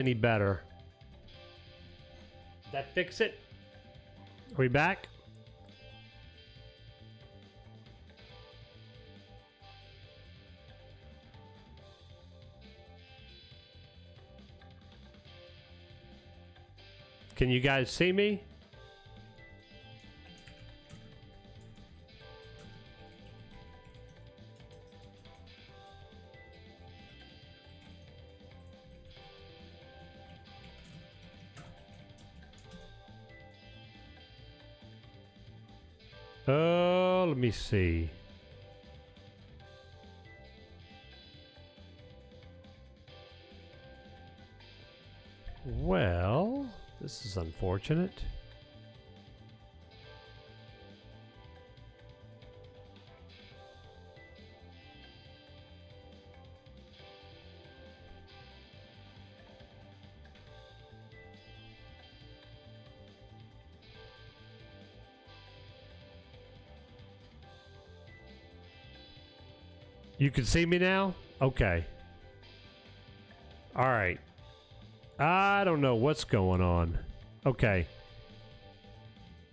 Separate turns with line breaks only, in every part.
any better. Did that fix it? Are we back? Can you guys see me? Oh, let me see. Well, this is unfortunate. You can see me now? Okay. All right. I don't know what's going on. Okay.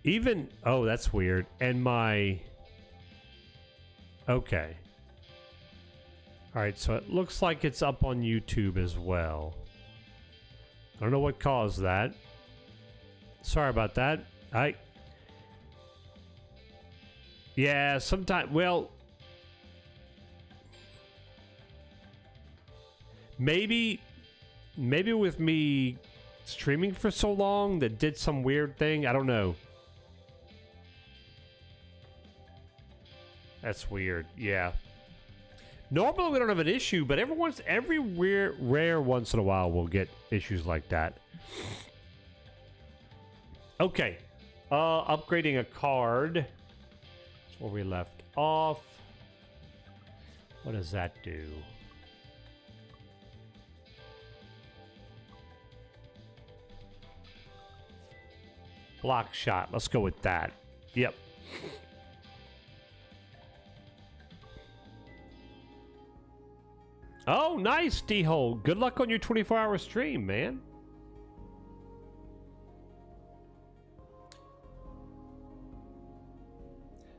Even... Oh, that's weird. And my... Okay. All right, so it looks like it's up on YouTube as well. I don't know what caused that. Sorry about that. Yeah, sometimes... Well... Maybe with me streaming for so long that did some weird thing. I don't know. That's weird. Yeah. Normally we don't have an issue, but every rare once in a while we'll get issues like that. Okay. Upgrading a card. That's where we left off. What does that do? Block shot. Let's go with that. Yep. Oh, nice, D-Hole. Good luck on your 24-hour stream, man.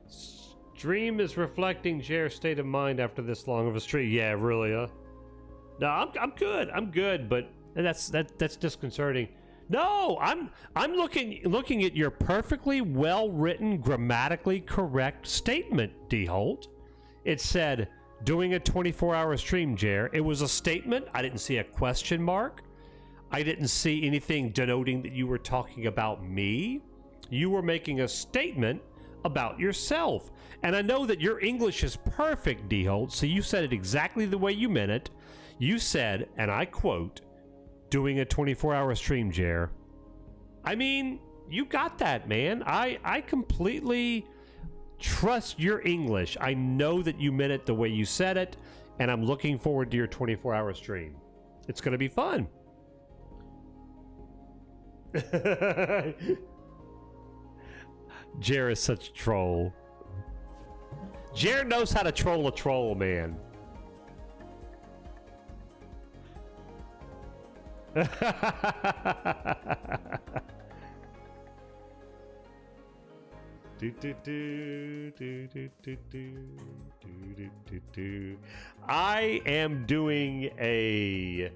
Stream is reflecting Jared's state of mind after this long of a stream. Yeah, really, No, I'm good. I'm good, but that's disconcerting. No, I'm looking at your perfectly well-written, grammatically correct statement, D-Holt. It said, doing a 24-hour stream, Jer. It was a statement. I didn't see a question mark. I didn't see anything denoting that you were talking about me. You were making a statement about yourself. And I know that your English is perfect, D-Holt, so you said it exactly the way you meant it. You said, and I quote, doing a 24-hour stream, Jer. I mean, you got that, man. I completely trust your English. I know that you meant it the way you said it, and I'm looking forward to your 24-hour stream. It's going to be fun. Jer is such a troll. Jer knows how to troll a troll, man. I am doing a...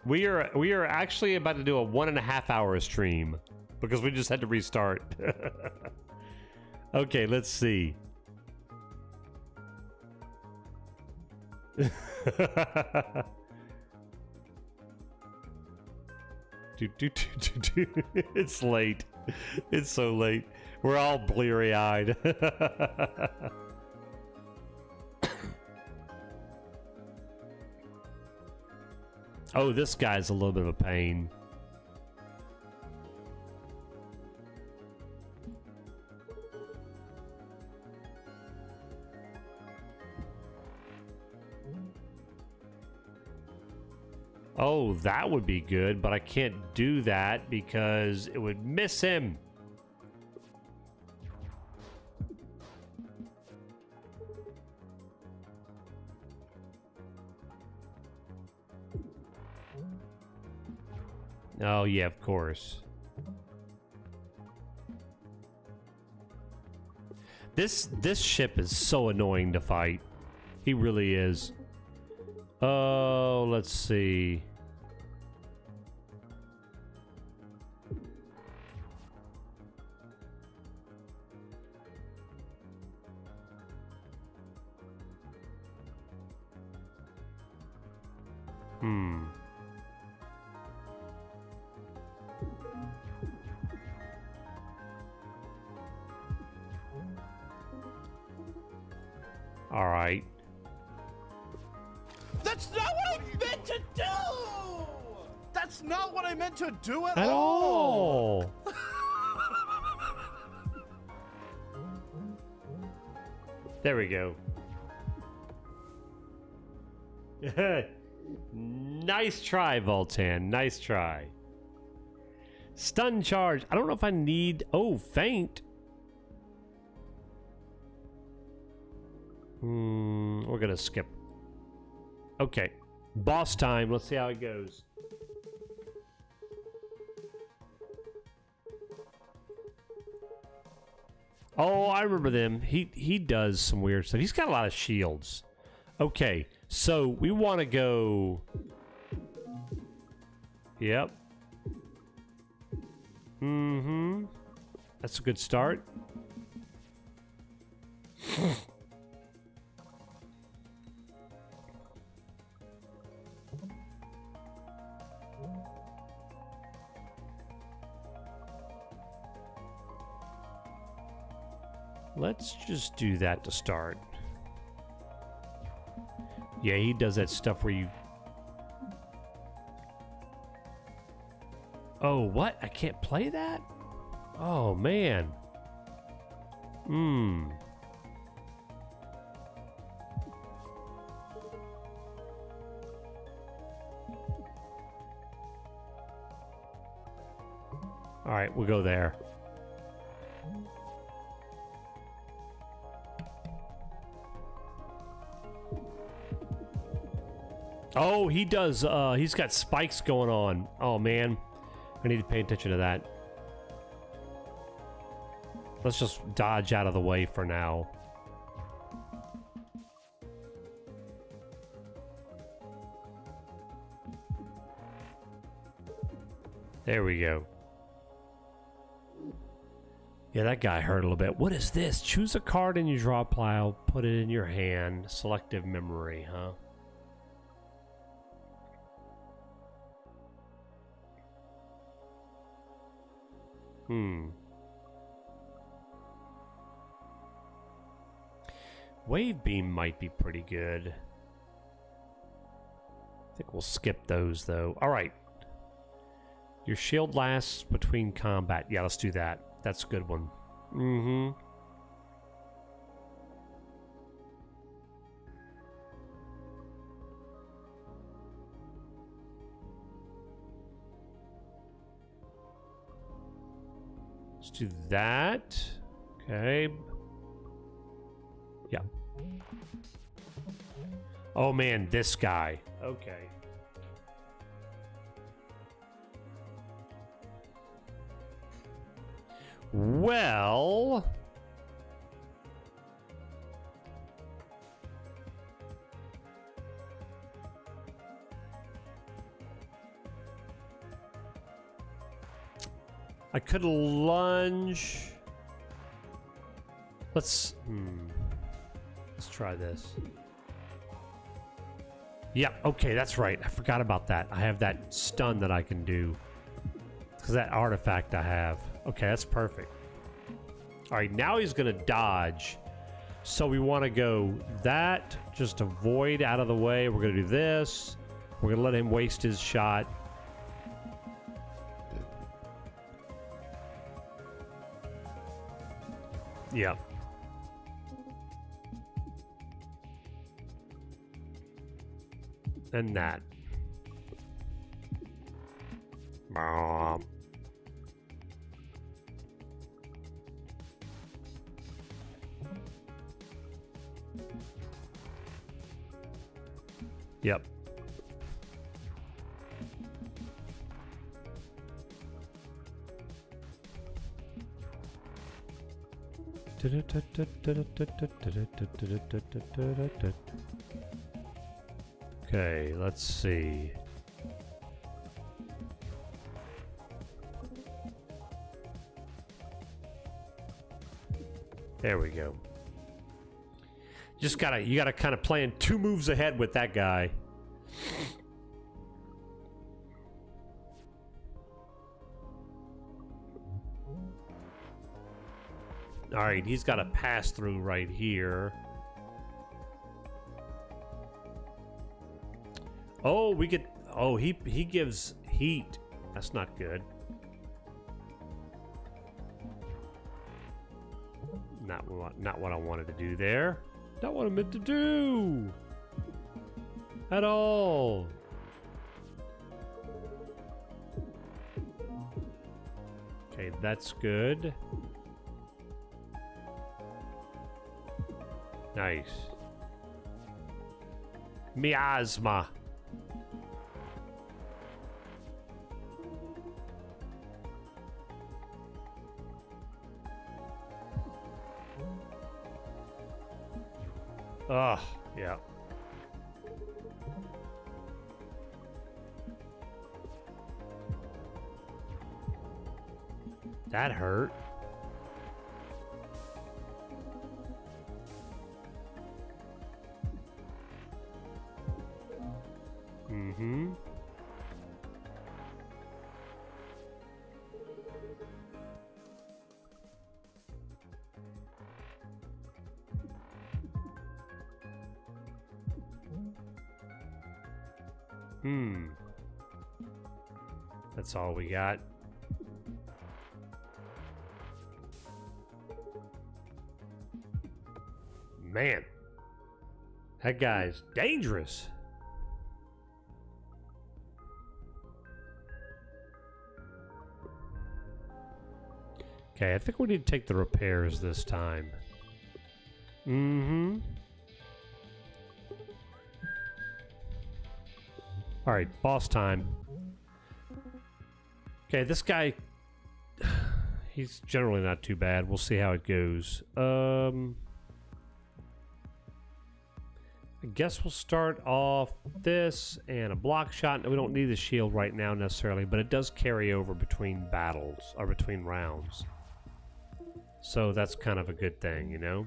We are actually about to do a 1.5 hour stream because we just had to restart. Okay, let's see. It's late. It's so late. We're all bleary-eyed. Oh, this guy's a little bit of a pain. Oh, that would be good, but I can't do that because it would miss him. Oh, yeah, of course. This ship is so annoying to fight. He really is. Oh, let's see. All right.
That's not what I meant to do! That's not what I meant to do at
At
all!
all. There we go. Nice try, Voltan. Nice try. Stun charge. I don't know if I need... Oh, faint. We're gonna skip. Okay. Boss time. Let's see how it goes. Oh, I remember them. He does some weird stuff. He's got a lot of shields. Okay, so we want to go... Yep. Mm-hmm. That's a good start. Let's just do that to start. Yeah, he does that stuff where you... Oh, what? I can't play that? Oh, man. All right, we'll go there. Oh, he does. He's got spikes going on. Oh, man. I need to pay attention to that. Let's just dodge out of the way for now. There we go. Yeah, that guy hurt a little bit. What is this? Choose a card in your draw pile, put it in your hand. Selective memory, huh? Wave beam might be pretty good. I think we'll skip those though. All right. Your shield lasts between combat. Yeah, let's do that. That's a good one. Let's do that. Okay. Yeah. Oh man, this guy. Okay. Well, I could lunge. Let's try this. Yeah, okay, that's right. I forgot about that. I have that stun that I can do. Because that artifact I have. Okay, that's perfect. Alright, now he's going to dodge. So we want to go that, just avoid out of the way. We're going to do this. We're going to let him waste his shot. Yep. And that. Yep. Okay, let's see. There we go. You gotta kind of plan 2 moves ahead with that guy. All right, he's got a pass through right here. Oh, we get. Oh, he gives heat. That's not good. Not what I wanted to do there. Not what I meant to do. At all. Okay, that's good. Nice. Miasma. Ugh, yeah. That hurt. Mm-hmm. That's all we got. Man, that guy's dangerous. Okay, I think we need to take the repairs this time. Mm-hmm. All right, boss time. Okay, this guy, he's generally not too bad. We'll see how it goes. I guess we'll start off this and a block shot. We don't need the shield right now necessarily, but it does carry over between battles or between rounds. So that's kind of a good thing, you know?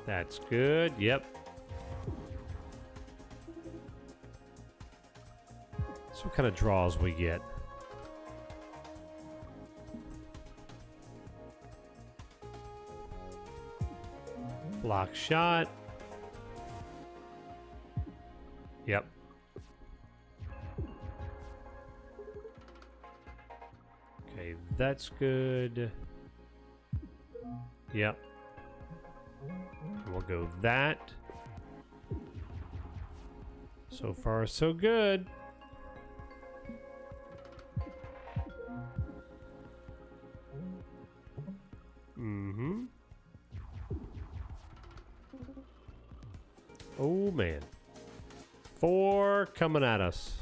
That's good. Yep. So what kind of draws we get? Block shot. Yep. Okay, that's good. Yep. We'll go that. So far, so good. Mm-hmm. Oh, man. 4 coming at us.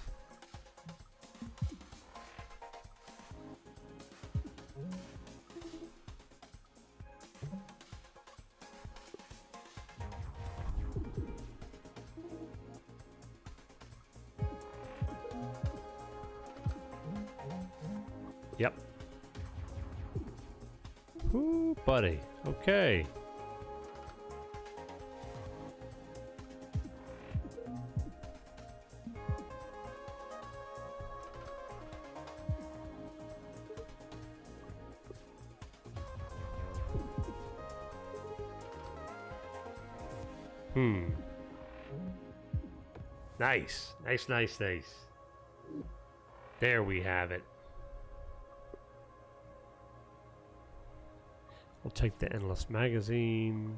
Yep. Ooh, buddy. Okay. Nice. Nice, nice, nice. There we have it. We'll take the endless magazine.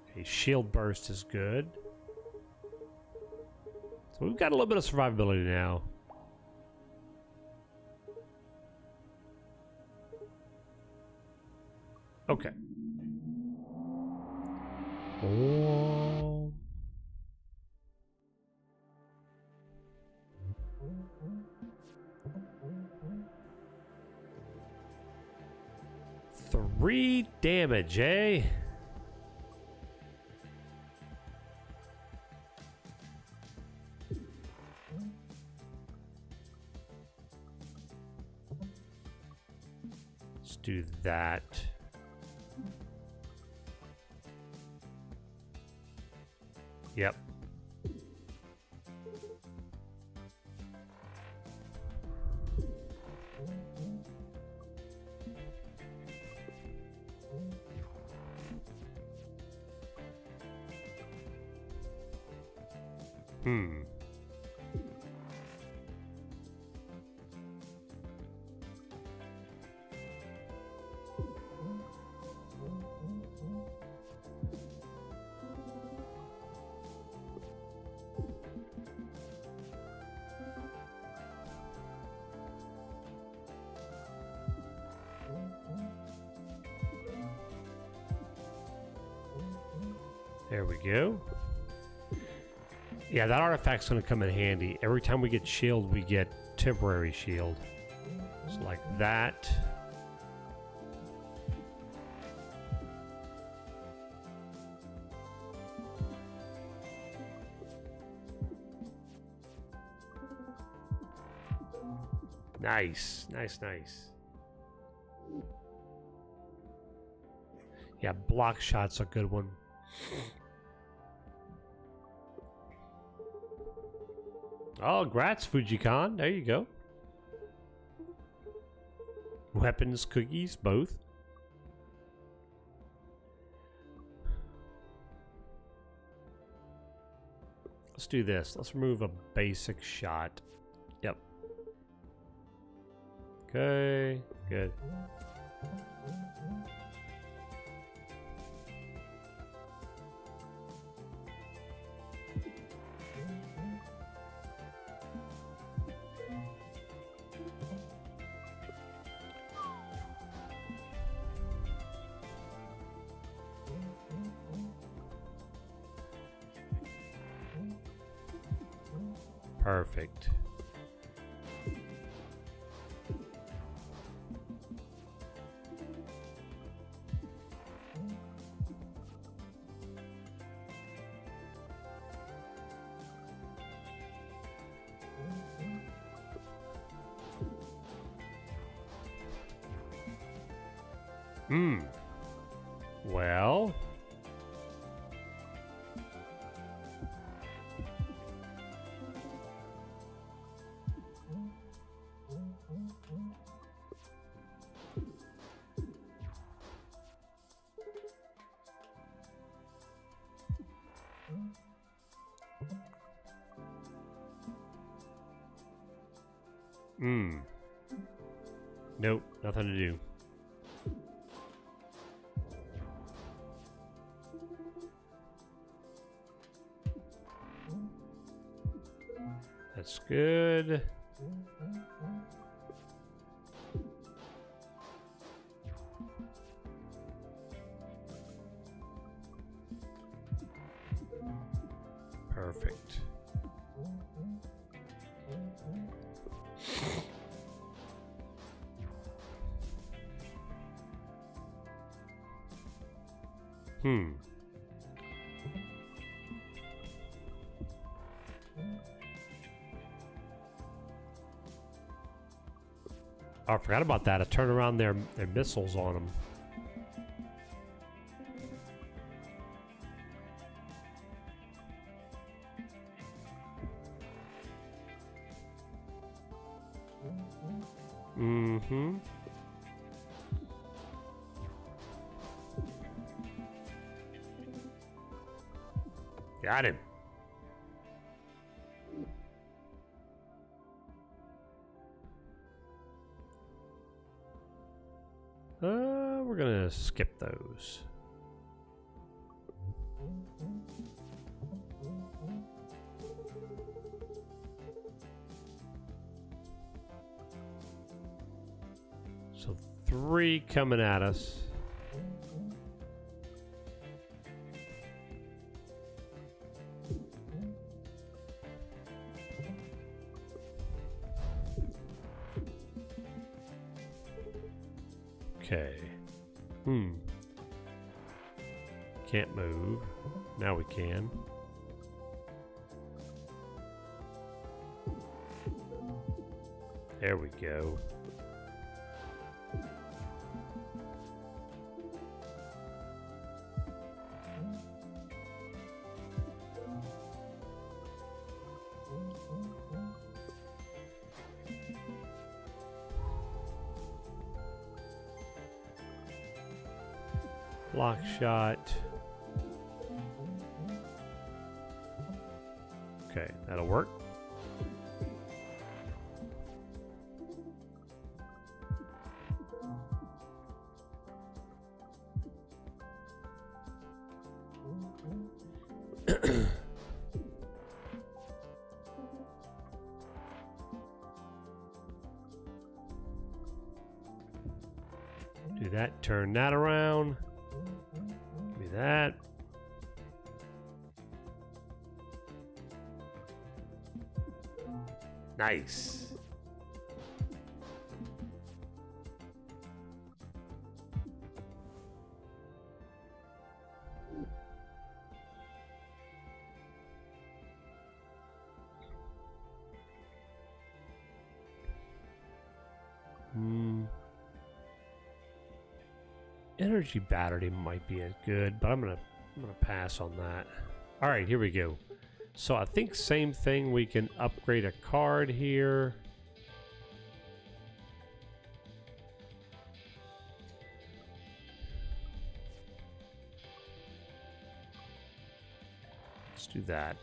Okay, shield burst is good. So we've got a little bit of survivability now. Okay. Oh. Three damage, eh? Let's do that. Yep. There we go. Yeah, that artifact's going to come in handy. Every time we get shield, we get temporary shield. So like that. Nice, nice, nice. Yeah, block shot's a good one. Oh, grats, Fujikon. There you go. Weapons, cookies, both. Let's do this. Let's remove a basic shot. Yep. Okay, good. Perfect. Well. Nope, nothing to do. That's good. Perfect. Oh, I forgot about that. I turned around their missiles on them. Mm-hmm. Got him. We're gonna skip those. So 3 coming at us. Okay. Can't move. Now we can. There we go. Lock shot. Okay, that'll work. Do that, turn that around. Give me that. Nice. Energy battery might be as good, but I'm gonna pass on that. All right, here we go. So I think same thing. We can upgrade a card here. Let's do that.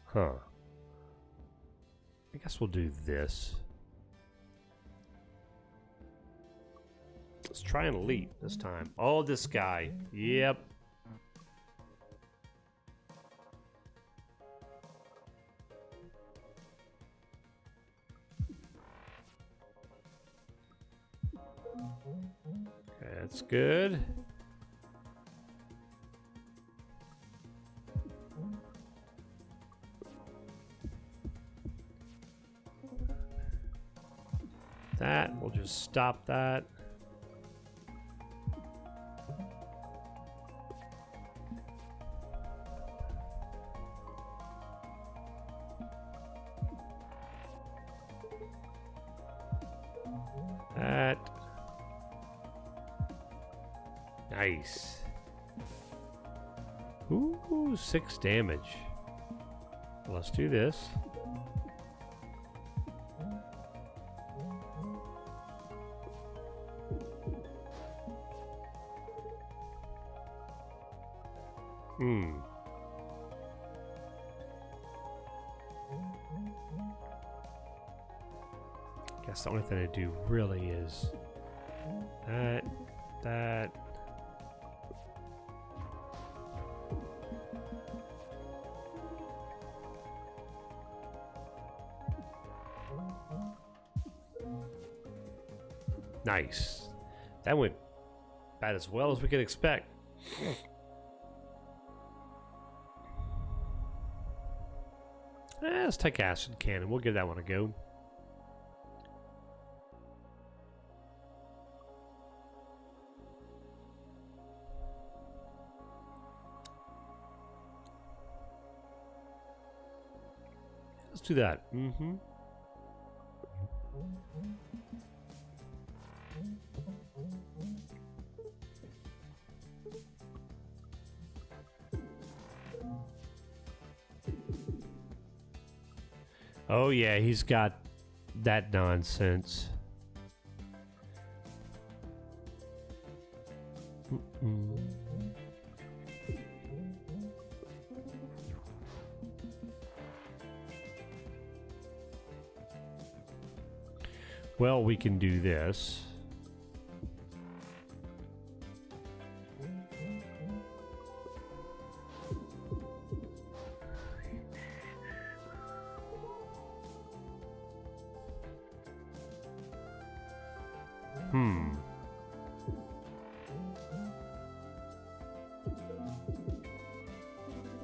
Huh. I guess we'll do this. Let's try an elite this time. Oh, this guy. Yep. Okay, that's good. That, we'll just stop that. That. Nice. Ooh, 6 damage. Let's do this. Guess the only thing I do really is that. Nice. That went about as well as we could expect. Let's take acid cannon. We'll give that one a go. Let's do that. Oh yeah, he's got that nonsense. Well, we can do this.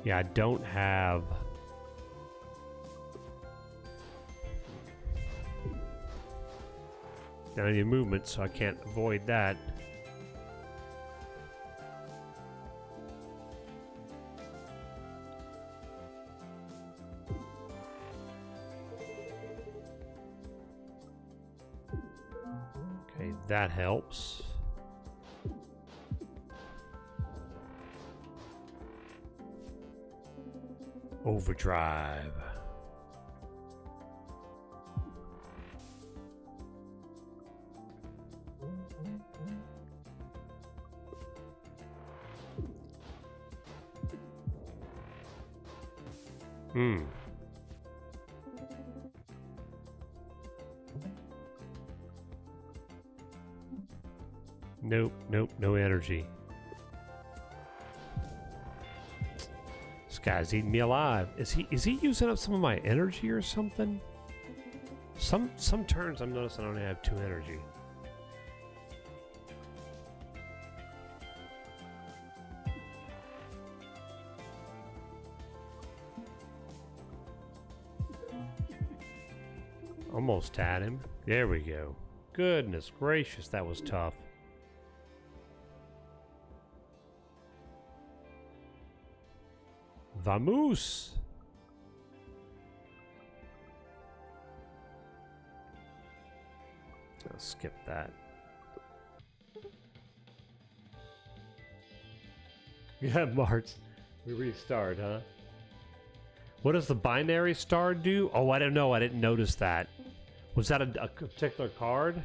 Yeah, I don't have... any movement, so I can't avoid that. Okay, that helps. Overdrive. Nope, nope, no energy. This guy's eating me alive. Is he using up some of my energy or something? Some turns I'm noticing I only have 2 energy. Almost had him. There we go. Goodness gracious, that was tough. Vamos! I'll skip that. Yeah, March. We restart, huh? What does the binary star do? Oh, I don't know. I didn't notice that. Was that a particular card?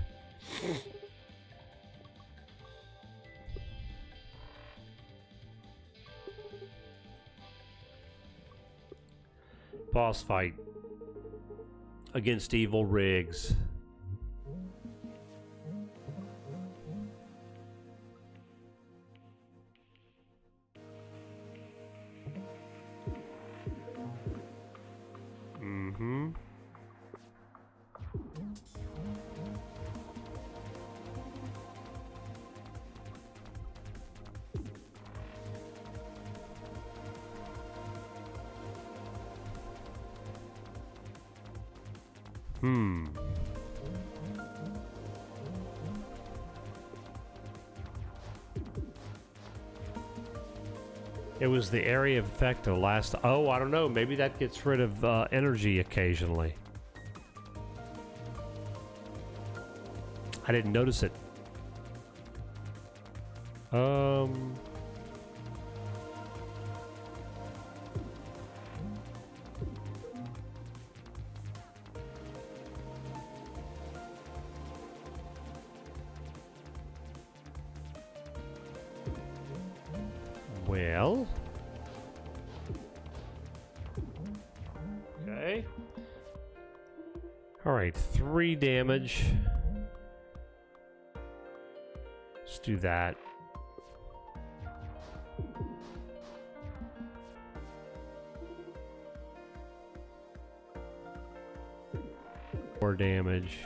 Boss fight against evil rigs. Mm-hmm. It was the area of effect of last... Oh, I don't know. Maybe that gets rid of energy occasionally. I didn't notice it. Well... Okay. Alright, 3 damage. Let's do that. More damage.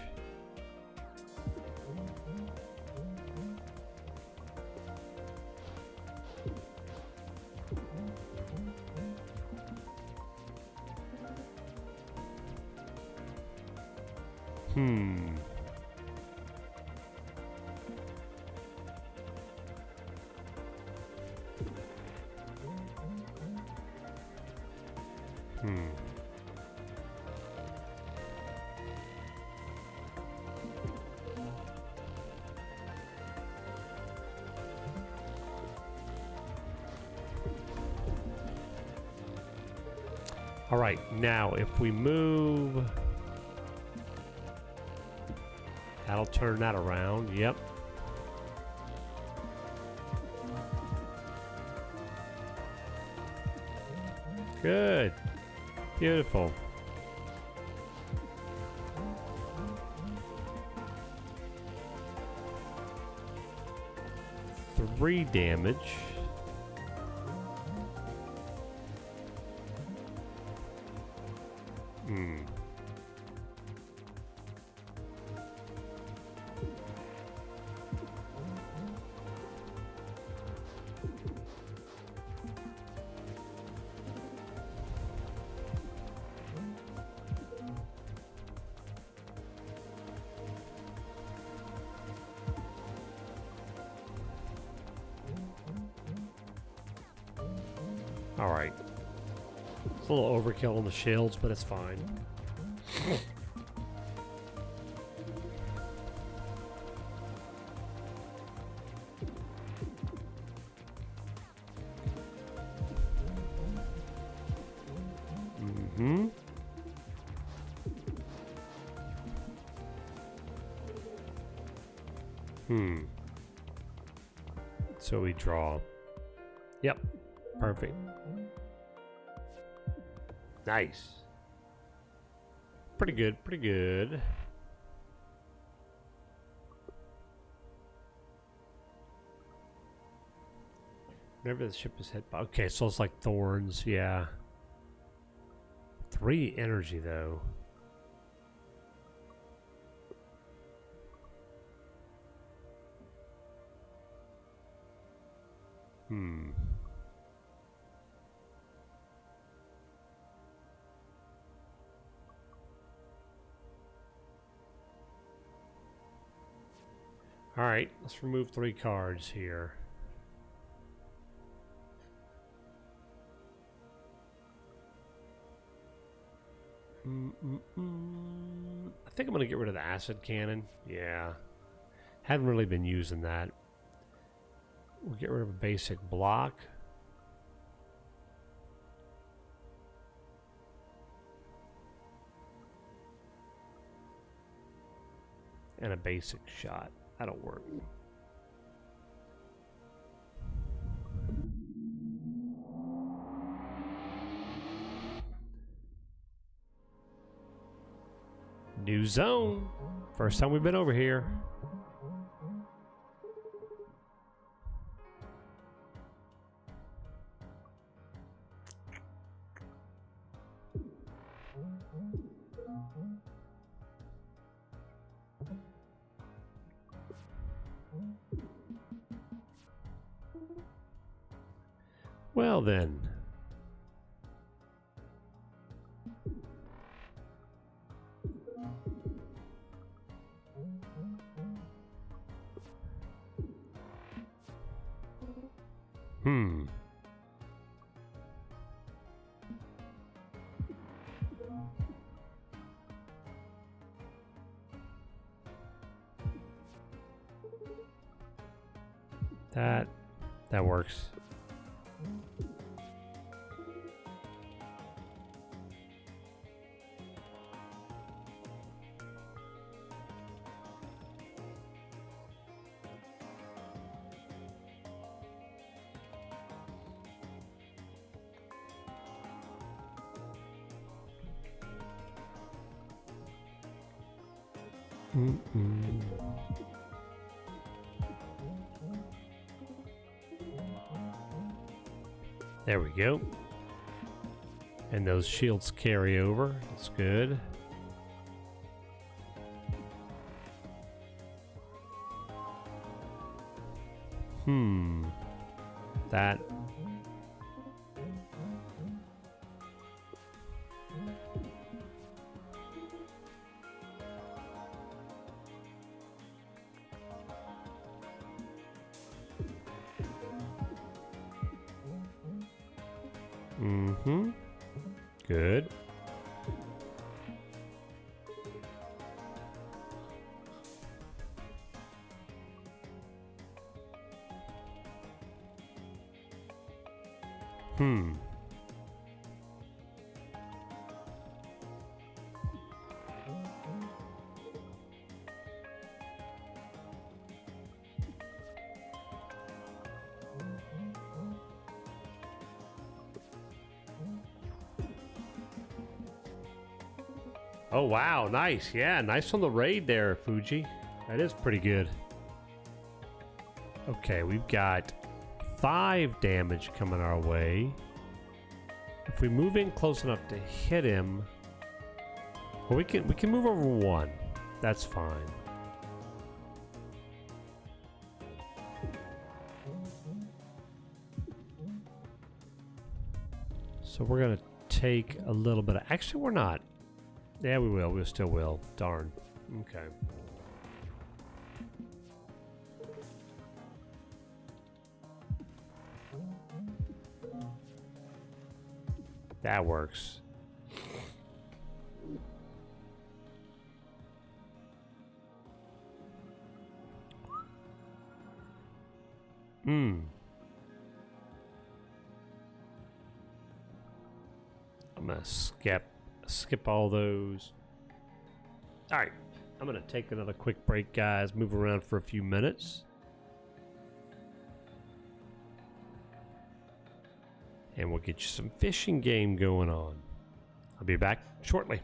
All right, now if we move, that'll turn that around. Yep. Good. Beautiful. Three damage. Alright. It's a little overkill on the shields, but it's fine. Mm-hmm. So we draw. Yep. Perfect. Nice. Pretty good, pretty good. Whenever the ship is hit by... Okay, so it's like thorns, yeah. 3 energy, though. Alright, let's remove 3 cards here. I think I'm going to get rid of the acid cannon. Yeah. Haven't really been using that. We'll get rid of a basic block. And a basic shot. That'll work. New zone. First time we've been over here. Well then. That works. There we go. And those shields carry over. That's good. That. Good. Oh, wow. Nice. Yeah, nice on the raid there, Fuji. That is pretty good. Okay, we've got 5 damage coming our way. If we move in close enough to hit him, well, we can move over 1. That's fine. So we're gonna take a little bit of... Actually, we're not. Yeah, we will. We still will. Darn. Okay. That works. I'm gonna skip all those. All right, I'm gonna take another quick break, guys. Move around for a few minutes, and we'll get you some fishing game going on. I'll be back shortly.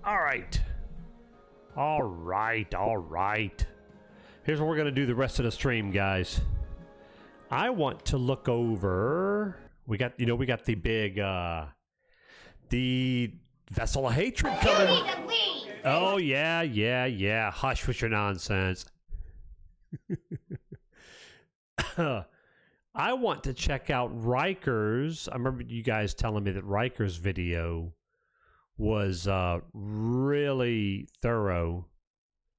All right. All right. All right. Here's what we're going to do the rest of the stream, guys. I want to look over. We got the big, the Vessel of Hatred coming.
You need to leave.
Oh, yeah. Hush with your nonsense. I want to check out Riker's. I remember you guys telling me that Riker's video was really thorough.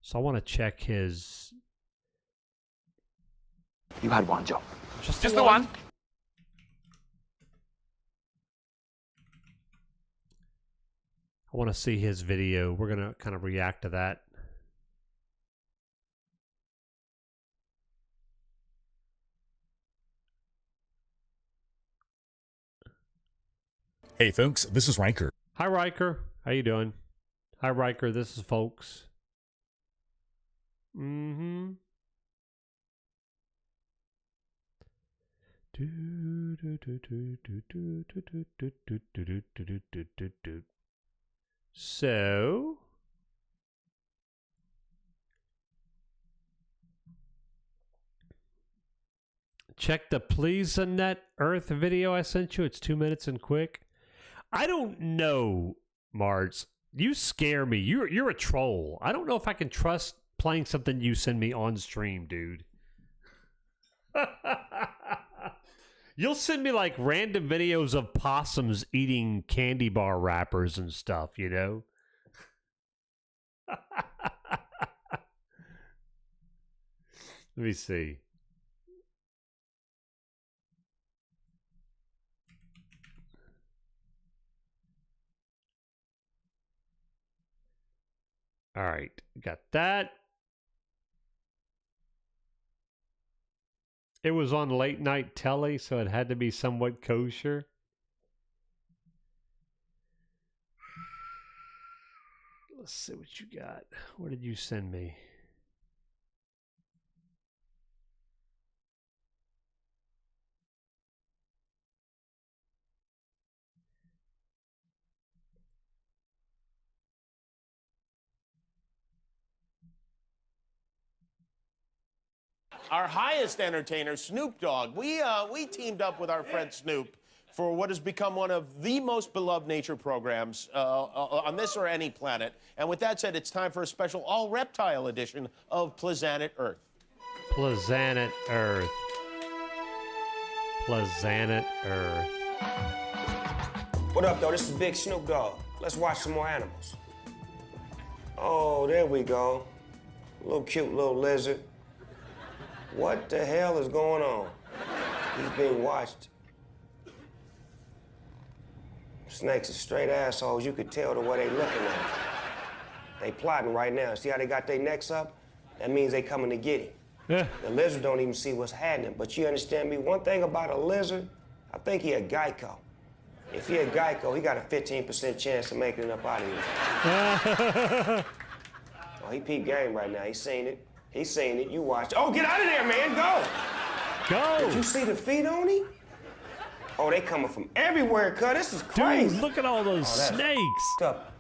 So I want to check his...
You had one, Joe.
Just the one. I want to see his video. We're going to kind of react to that.
Hey folks, this is Riker.
Hi Riker, how you doing? Hi Riker, this is Folks. So check the Please Annette Earth video I sent you. It's 2 minutes and quick. I don't know, Marge. You scare me. You're a troll. I don't know if I can trust playing something you send me on stream, dude. You'll send me like random videos of possums eating candy bar wrappers and stuff, you know? Let me see. All right, got that. It was on late night telly, so it had to be somewhat kosher. Let's see what you got. What did you send me?
Our highest entertainer, Snoop Dogg. We teamed up with our friend Snoop for what has become one of the most beloved nature programs on this or any planet. And with that said, it's time for a special all-reptile edition of Plazanet Earth.
Plazanet Earth. Plazanet Earth.
What up, though? This is Big Snoop Dogg. Let's watch some more animals. Oh, there we go. Little cute little lizard. What the hell is going on? He's being watched. Snakes are straight assholes. You could tell the way they looking at him. They plotting right now. See how they got their necks up? That means they coming to get him.
Yeah.
The lizard don't even see what's happening. But you understand me? One thing about a lizard, I think he a Geico. If he a Geico, he got a 15% chance of making it up out of here. Oh, he peep game right now. He seen it. He seen it. You watch. Oh, get out of there, man. Go.
Go.
Did you see the feet on him? Oh, they coming from everywhere, cuz. This is crazy.
Dude, look at all those snakes.
Up.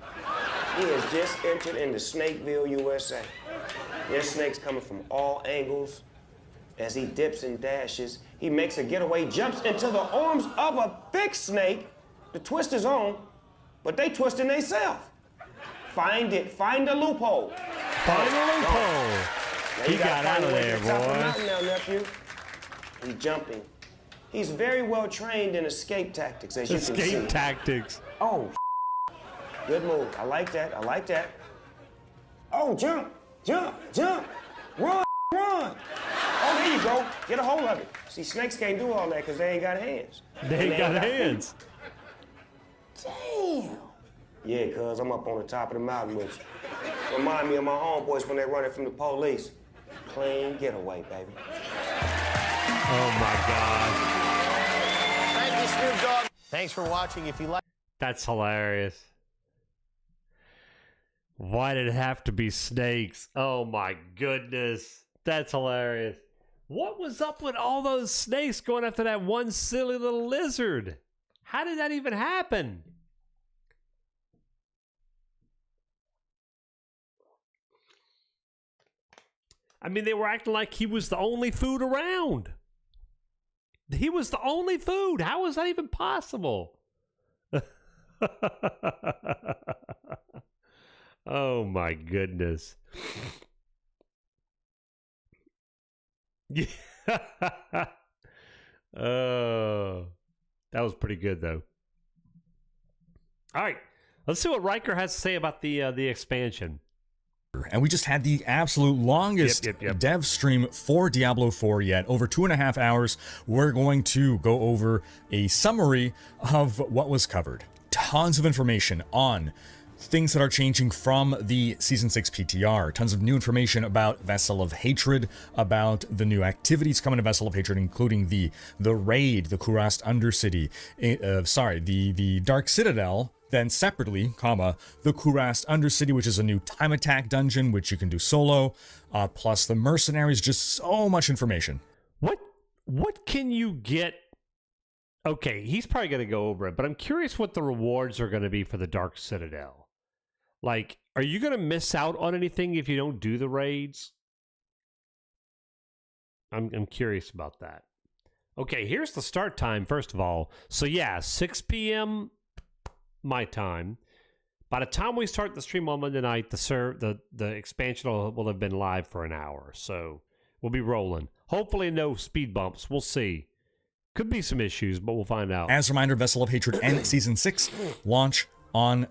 He has just entered into Snakeville, USA. There's snakes coming from all angles. As he dips and dashes, he makes a getaway, jumps into the arms of a big snake. The twist is on, but they twisting themselves. Find it. Find the loophole.
Find the loophole. He got out of there, boy.
Now, nephew. He's jumping. He's very well trained in escape tactics, as you can see.
Escape tactics.
Oh, good move. I like that. I like that. Oh, jump, jump, jump. Run, run. Oh, there you go. Get a hold of it. See, snakes can't do all that because they ain't got hands.
They ain't got hands.
Damn. Yeah, cuz I'm up on the top of the mountain with you. Remind me of my homeboys when they running from the police. Clean getaway, baby.
Oh, my God.
Thank you, Snoop Dogg. Thanks for watching. If you like.
That's hilarious. Why did it have to be snakes? Oh, my goodness. That's hilarious. What was up with all those snakes going after that one silly little lizard? How did that even happen? I mean, they were acting like he was the only food around. He was the only food. How was that even possible? Oh, my goodness. Yeah. Oh, that was pretty good, though. All right, let's see what Riker has to say about the expansion.
And we just had the absolute longest dev stream for Diablo 4 yet, over 2.5 hours. We're going to go over a summary of what was covered. Tons of information on things that are changing from the Season 6 PTR. Tons of new information about Vessel of Hatred, about the new activities coming to Vessel of Hatred, including the raid, the Kurast Undercity, the Dark Citadel, then separately, the Kurast Undercity, which is a new time attack dungeon, which you can do solo, plus the mercenaries, just so much information.
What can you get? Okay, he's probably going to go over it, but I'm curious what the rewards are going to be for the Dark Citadel. Like, are you going to miss out on anything if you don't do the raids? I'm curious about that. Okay, here's the start time, first of all. So yeah, 6 p.m. my time. By the time we start the stream on Monday night, the expansion will have been live for an hour. So we'll be rolling. Hopefully no speed bumps. We'll see. Could be some issues, but we'll find out.
As a reminder, Vessel of Hatred and Season 6 launch on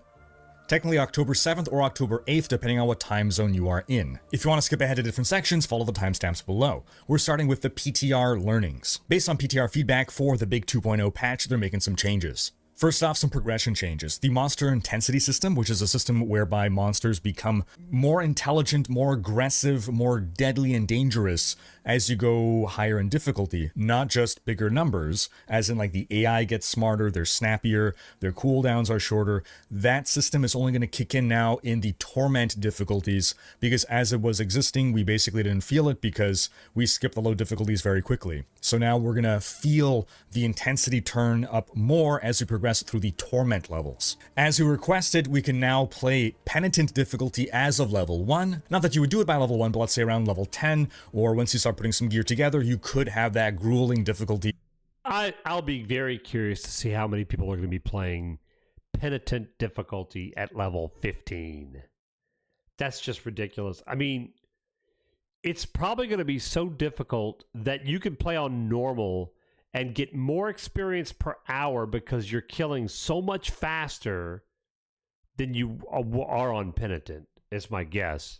technically October 7th or October 8th, depending on what time zone you are in. If you want to skip ahead to different sections, follow the timestamps below. We're starting with the PTR learnings. Based on PTR feedback for the big 2.0 patch, they're making some changes. First off, some progression changes. The monster intensity system, which is a system whereby monsters become more intelligent, more aggressive, more deadly and dangerous as you go higher in difficulty. Not just bigger numbers, as in like the AI gets smarter, they're snappier, their cooldowns are shorter. That system is only going to kick in now in the torment difficulties, because as it was existing, we basically didn't feel it because we skipped the low difficulties very quickly. So now we're going to feel the intensity turn up more as we progress through the torment levels. As you requested, we can now play penitent difficulty as of level 1. Not that you would do it by level 1, but let's say around level 10, or once you start putting some gear together, you could have that grueling difficulty.
I'll be very curious to see how many people are going to be playing penitent difficulty at level 15. That's just ridiculous. I mean, it's probably going to be so difficult that you can play on normal and get more experience per hour because you're killing so much faster than you are on penitent, is my guess.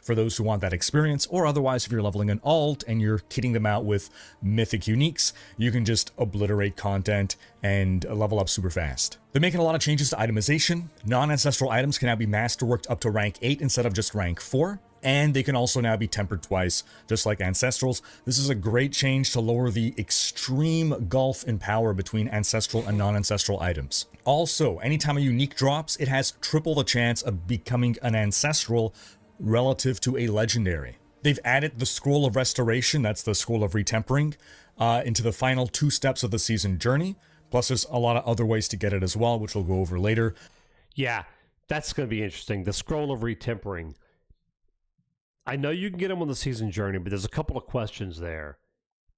for those who want that experience, or otherwise if you're leveling an alt and you're kitting them out with mythic uniques, you can just obliterate content and level up super fast. They're making a lot of changes to itemization. Non-ancestral items can now be masterworked up to rank 8 instead of just rank 4. And they can also now be tempered twice, just like Ancestrals. This is a great change to lower the extreme gulf in power between ancestral and non-ancestral items. Also, anytime a unique drops, it has triple the chance of becoming an ancestral relative to a legendary. They've added the Scroll of Restoration, that's the Scroll of Retempering, into the final 2 steps of the season journey. Plus, there's a lot of other ways to get it as well, which we'll go over later.
Yeah, that's going to be interesting. The Scroll of Retempering. I know you can get them on the season journey, but there's a couple of questions there.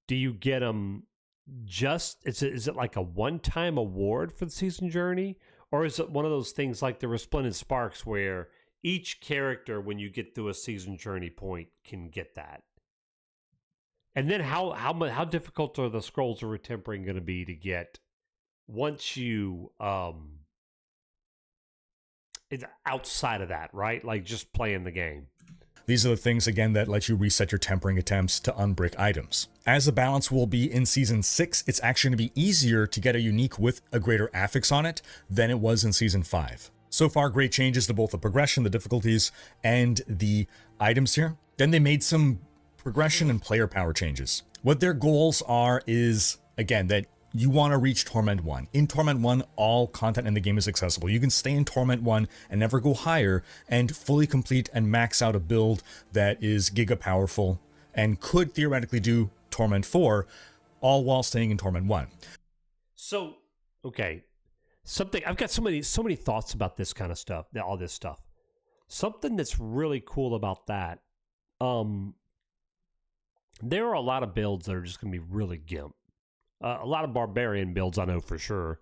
Do you get them just, is it like a one-time award for the season journey? Or is it one of those things like the Resplendent Sparks where each character, when you get through a season journey point, can get that? And then how difficult are the Scrolls of Retempering going to be to get once you, it's outside of that, right? Like just playing the game.
These are the things, again, that let you reset your tempering attempts to unbrick items. As the balance will be in Season 6, it's actually going to be easier to get a unique with a greater affix on it than it was in Season 5. So far, great changes to both the progression, the difficulties, and the items here. Then they made some progression and player power changes. What their goals are is, again, that you want to reach Torment 1. In Torment 1, all content in the game is accessible. You can stay in Torment 1 and never go higher and fully complete and max out a build that is giga powerful and could theoretically do Torment 4, all while staying in Torment 1.
So, okay. I've got so many thoughts about this kind of stuff, all this stuff. Something that's really cool about that, there are a lot of builds that are just going to be really gimp. A lot of barbarian builds, I know for sure.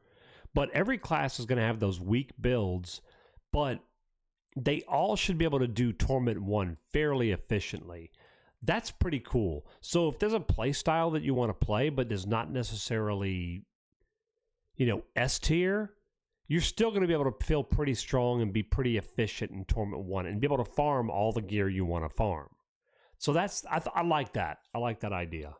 But every class is going to have those weak builds, but they all should be able to do Torment 1 fairly efficiently. That's pretty cool. So if there's a play style that you want to play, but is not necessarily, S tier, you're still going to be able to feel pretty strong and be pretty efficient in Torment 1 and be able to farm all the gear you want to farm. So I like that. I like that idea.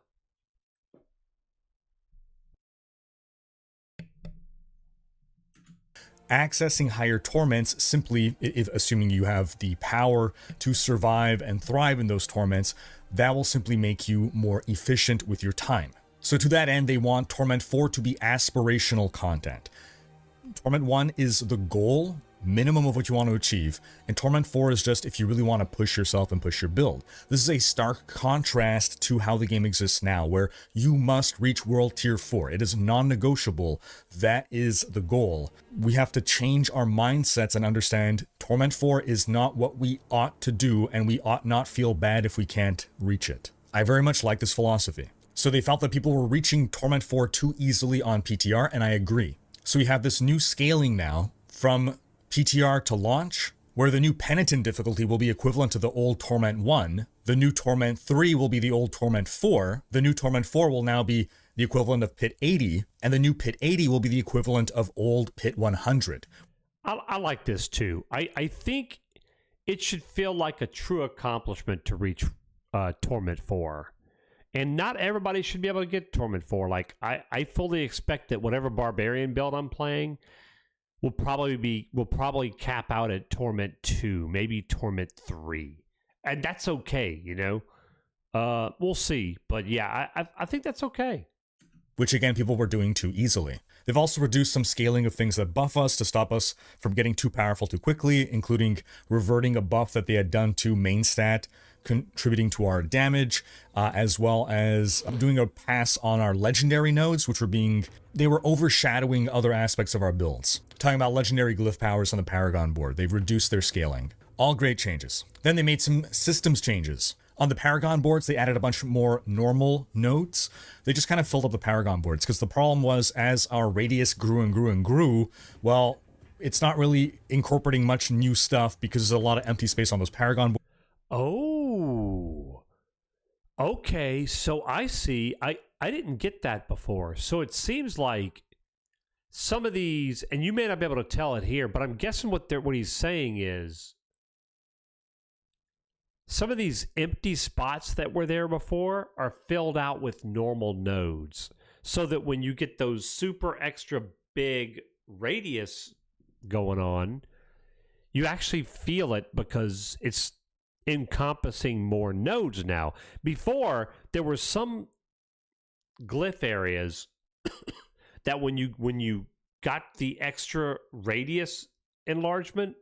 Accessing higher torments simply, if assuming you have the power to survive and thrive in those torments, that will simply make you more efficient with your time. So to that end, they want Torment 4 to be aspirational content. Torment 1 is the goal, minimum of what you want to achieve, and Torment 4 is just if you really want to push yourself and push your build. This is a stark contrast to how the game exists now, where you must reach World Tier 4. It is non-negotiable. That is the goal. We have to change our mindsets and understand Torment 4 is not what we ought to do, and we ought not feel bad if we can't reach it. I very much like this philosophy. So they felt that people were reaching Torment 4 too easily on PTR, and I agree. So we have this new scaling now from PTR to launch, where the new Penitent difficulty will be equivalent to the old Torment 1, the new Torment 3 will be the old Torment 4, the new Torment 4 will now be the equivalent of Pit 80, and the new Pit 80 will be the equivalent of old Pit 100.
I like this too. I think it should feel like a true accomplishment to reach Torment 4. And not everybody should be able to get Torment 4. Like, I fully expect that whatever Barbarian build I'm playing will probably cap out at Torment 2, maybe Torment 3. And that's okay, We'll see. But yeah, I think that's okay.
Which again, people were doing too easily. They've also reduced some scaling of things that buff us to stop us from getting too powerful too quickly, including reverting a buff that they had done to main stat, contributing to our damage, as well as doing a pass on our legendary nodes, which they were overshadowing other aspects of our builds. Talking about legendary glyph powers on the Paragon board, they've reduced their scaling. All great changes. Then they made some systems changes. On the Paragon boards, they added a bunch more normal nodes. They just kind of filled up the Paragon boards, because the problem was, as our radius grew and grew and grew, well, it's not really incorporating much new stuff because there's a lot of empty space on those Paragon boards.
Oh, okay. So I see. I didn't get that before. So it seems like some of these, and you may not be able to tell it here, but I'm guessing what he's saying is some of these empty spots that were there before are filled out with normal nodes, so that when you get those super extra big radius going on, you actually feel it because it's encompassing more nodes now. Before, there were some glyph areas that when you got the extra radius enlargement,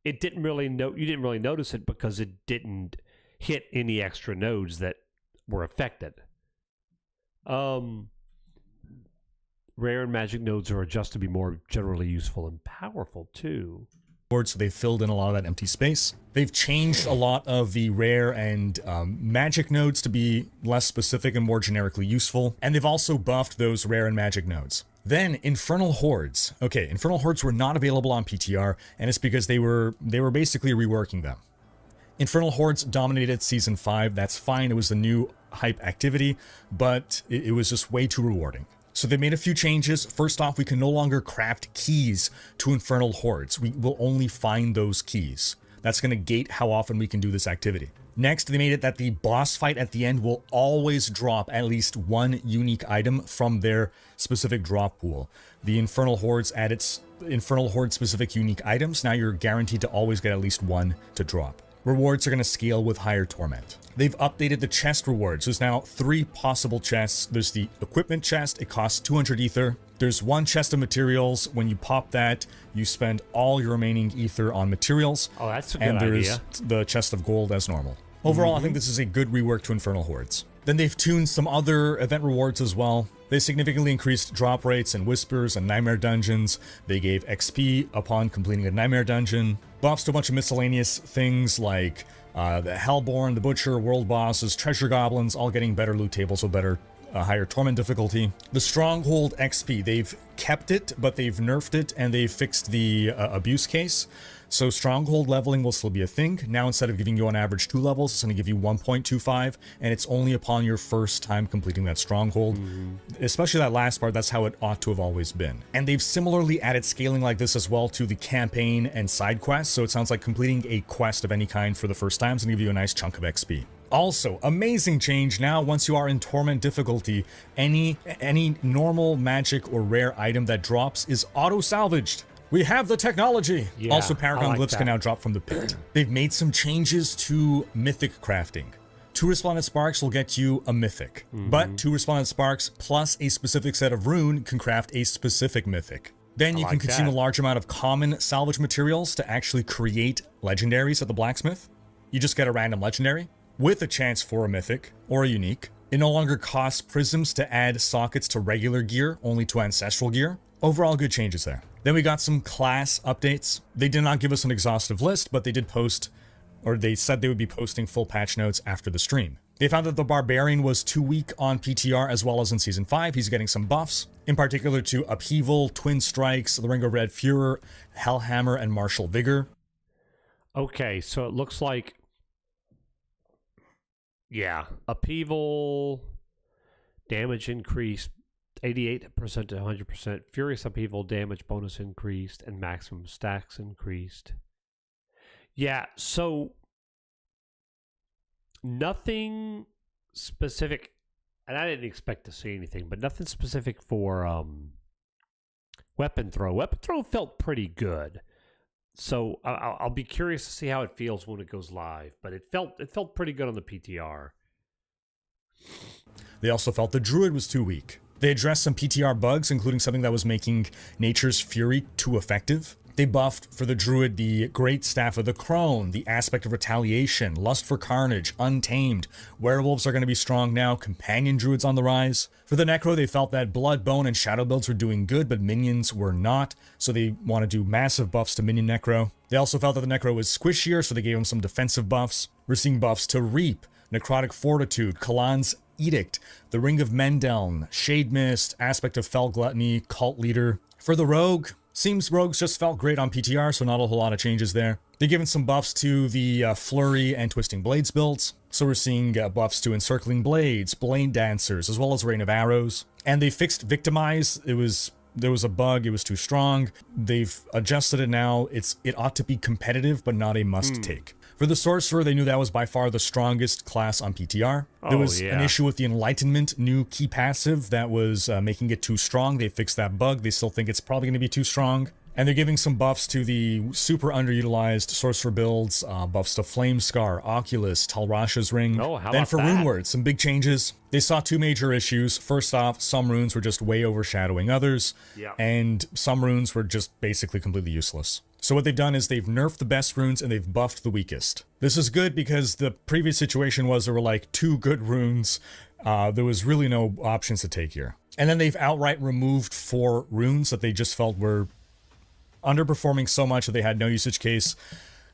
you didn't really notice it because it didn't hit any extra nodes that were affected. Rare and magic nodes are adjusted to be more generally useful and powerful too.
So they filled in a lot of that empty space. They've changed a lot of the rare and magic nodes to be less specific and more generically useful. And they've also buffed those rare and magic nodes. Then Infernal Hordes. Okay, Infernal Hordes were not available on PTR, and it's because they were basically reworking them. Infernal Hordes dominated Season 5. That's fine. It was a new hype activity, but it was just way too rewarding. So they made a few changes. First off, we can no longer craft keys to Infernal Hordes. We will only find those keys. That's going to gate how often we can do this activity. Next, they made it that the boss fight at the end will always drop at least one unique item from their specific drop pool. The Infernal Hordes added Infernal Horde specific unique items. Now you're guaranteed to always get at least one to drop. Rewards are going to scale with higher torment. They've updated the chest rewards. There's now 3 possible chests. There's the equipment chest. It costs 200 ether. There's 1 chest of materials. When you pop that, you spend all your remaining ether on materials.
Oh, that's a good idea.
And there's the chest of gold as normal. Overall, I think this is a good rework to Infernal Hordes. Then they've tuned some other event rewards as well. They significantly increased drop rates in Whispers and Nightmare dungeons. They gave XP upon completing a Nightmare dungeon. Buffs to a bunch of miscellaneous things like the Hellborn, the Butcher, World Bosses, Treasure Goblins, all getting better loot tables with better, higher torment difficulty. The Stronghold XP, they've kept it, but they've nerfed it, and they've fixed the abuse case. So Stronghold leveling will still be a thing. Now instead of giving you on average 2 levels, it's going to give you 1.25, and it's only upon your first time completing that Stronghold. Especially that last part, that's how it ought to have always been. And they've similarly added scaling like this as well to the campaign and side quests, so it sounds like completing a quest of any kind for the first time is going to give you a nice chunk of XP. Also, amazing change now, once you are in Torment difficulty, any normal magic or rare item that drops is auto-salvaged. We have the technology.
Yeah,
also, Paragon
like
Glyphs can now drop from the pit. They've made some changes to Mythic crafting. 2 Resplendent Sparks will get you a Mythic, but 2 Resplendent Sparks plus a specific set of rune can craft a specific Mythic. Then you can consume a large amount of common salvage materials to actually create legendaries at the blacksmith. You just get a random legendary with a chance for a Mythic or a unique. It no longer costs prisms to add sockets to regular gear, only to ancestral gear. Overall, good changes there. Then we got some class updates. They did not give us an exhaustive list, but they did post, or they said they would be posting full patch notes after the stream. They found that the Barbarian was too weak on PTR as well as in Season 5. He's getting some buffs, in particular to Upheaval, Twin Strikes, the Ring of Red Furor, Hellhammer, and Martial Vigor.
Okay, so it looks like, yeah, Upheaval, damage increased 88% to 100%. Furious Upheaval damage bonus increased, and maximum stacks increased. Yeah, so nothing specific, and I didn't expect to see anything, but nothing specific for weapon throw. Weapon throw felt pretty good, so I'll be curious to see how it feels when it goes live. But it felt pretty good on the PTR.
They also felt the Druid was too weak. They addressed some PTR bugs, including something that was making Nature's Fury too effective. They buffed for the Druid the Great Staff of the Crone, the Aspect of Retaliation, Lust for Carnage, Untamed. Werewolves are going to be strong now, Companion Druids on the rise. For the Necro, they felt that Blood, Bone, and Shadow builds were doing good, but Minions were not, so they want to do massive buffs to Minion Necro. They also felt that the Necro was squishier, so they gave him some defensive buffs. We're seeing buffs to Reap, Necrotic Fortitude, Kalan's Edict, the Ring of Mendeln, Shade Mist, Aspect of Fell Gluttony, Cult Leader. For the Rogue, seems Rogues just felt great on PTR, so not a whole lot of changes there. They've given some buffs to the Flurry and Twisting Blades builds, so we're seeing buffs to Encircling Blades, Blade Dancers, as well as Rain of Arrows. And they fixed Victimize. There was a bug, it was too strong. They've adjusted it now. It ought to be competitive, but not a must-take. For For the Sorcerer, they knew that was by far the strongest class on PTR. There was an issue with the Enlightenment new key passive that was making it too strong. They fixed that bug. They still think it's probably going to be too strong. And they're giving some buffs to the super underutilized Sorcerer builds, buffs to Flame Scar, Oculus, Talrasha's Ring.
Oh, how
then
about
for
that?
Rune Words, some big changes. They saw two major issues. First off, some runes were just way overshadowing others, and some runes were just basically completely useless. So what they've done is they've nerfed the best runes and they've buffed the weakest. This is good because the previous situation was there were like 2 good runes. There was really no options to take here. And then they've outright removed 4 runes that they just felt were underperforming so much that they had no usage case.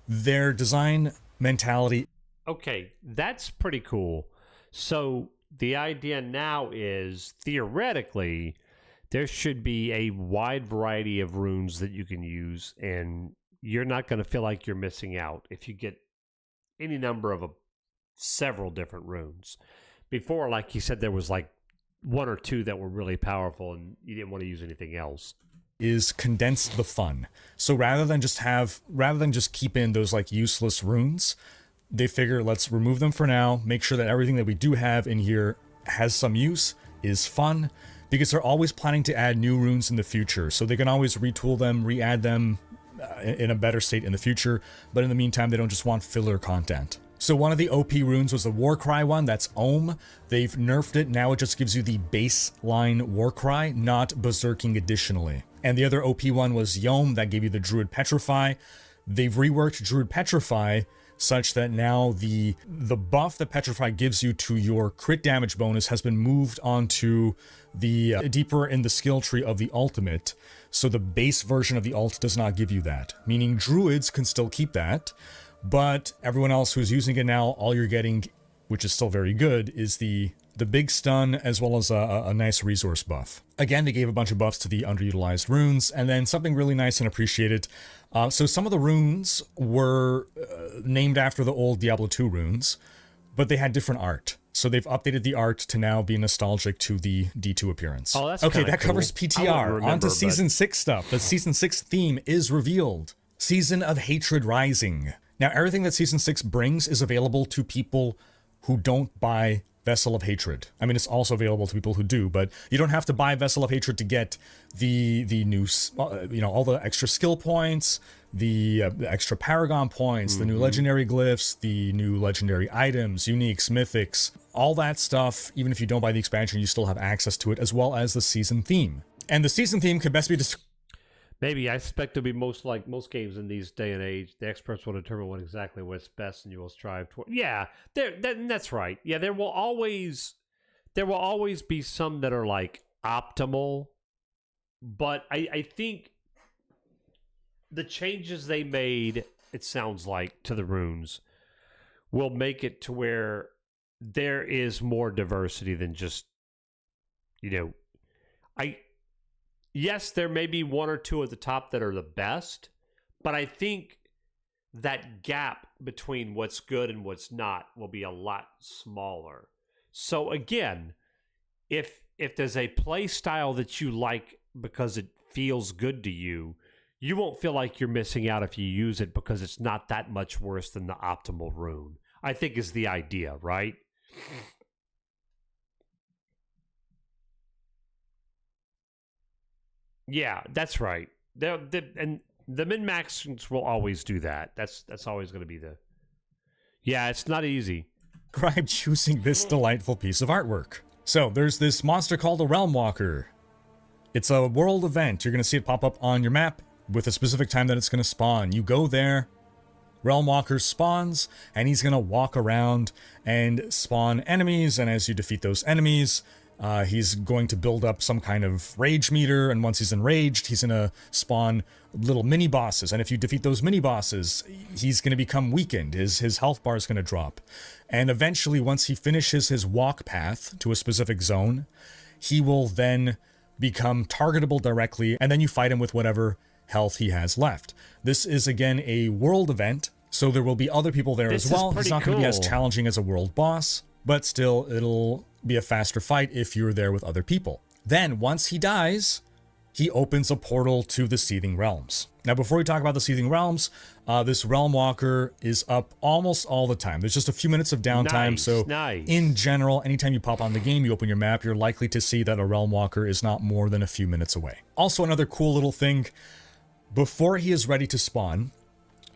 Their design mentality.
Okay, that's pretty cool. So the idea now is, theoretically, there should be a wide variety of runes that you can use, and you're not going to feel like you're missing out if you get any number of several different runes. Before, like you said, there was like 1 or 2 that were really powerful, and you didn't want to use anything else.
Is condense the fun. So rather than just keep in those like useless runes, they figure let's remove them for now, make sure that everything that we do have in here has some use, is fun, because they're always planning to add new runes in the future, so they can always retool them, re-add them in a better state in the future, but in the meantime they don't just want filler content. So one of the OP runes was the Warcry one, that's Ohm. They've nerfed it, now it just gives you the baseline Warcry, not Berserking additionally. And the other OP one was Yom, that gave you the Druid Petrify. They've reworked Druid Petrify such that now the buff that Petrify gives you to your crit damage bonus has been moved onto the deeper in the skill tree of the ultimate. So the base version of the ult does not give you that, meaning Druids can still keep that, but everyone else who's using it now, all you're getting, which is still very good, is the big stun as well as a nice resource buff. Again, they gave a bunch of buffs to the underutilized runes, and then something really nice and appreciated. So some of the runes were named after the old Diablo 2 runes, but they had different art. So they've updated the art to now be nostalgic to the D2 appearance.
Oh, that's
okay, that
cool.
covers PTR. On to Season 6 stuff. The Season 6 theme is revealed. Season of Hatred Rising. Now, everything that Season 6 brings is available to people who don't buy Vessel of Hatred. I mean, it's also available to people who do, but you don't have to buy Vessel of Hatred to get the new, all the extra skill points, the extra Paragon points, the new legendary glyphs, the new legendary items, uniques, mythics, all that stuff. Even if you don't buy the expansion, you still have access to it, as well as the season theme. And the season theme could best be described.
Maybe I expect to be most games in these day and age. The experts will determine what's best, and you will strive toward. Yeah, that's right. Yeah, there will always be some that are like optimal, but I think the changes they made, it sounds like, to the runes will make it to where there is more diversity than just, yes, there may be 1 or 2 at the top that are the best, but I think that gap between what's good and what's not will be a lot smaller. So again, if there's a play style that you like because it feels good to you, you won't feel like you're missing out if you use it because it's not that much worse than the optimal rune, I think is the idea, right? Yeah, that's right. And the min-maxers will always do that. That's always going to be the... Yeah, it's not easy.
Described choosing this delightful piece of artwork. So, there's this monster called a Realm Walker. It's a world event. You're going to see it pop up on your map with a specific time that it's going to spawn. You go there, Realm Walker spawns, and he's going to walk around and spawn enemies, and as you defeat those enemies, he's going to build up some kind of rage meter, and once he's enraged, he's going to spawn little mini-bosses, and if you defeat those mini-bosses, he's going to become weakened, his health bar is going to drop, and eventually, once he finishes his walk path to a specific zone, he will then become targetable directly, and then you fight him with whatever health he has left. This is, again, a world event, so there will be other people there as well. It's not going to be as challenging as a world boss, but still, it'll be a faster fight if you're there with other people. Then, once he dies, he opens a portal to the Seething Realms. Now, before we talk about the Seething Realms, this Realm Walker is up almost all the time. There's just a few minutes of downtime, so in general, anytime you pop on the game, you open your map, you're likely to see that a Realm Walker is not more than a few minutes away. Also, another cool little thing, before he is ready to spawn,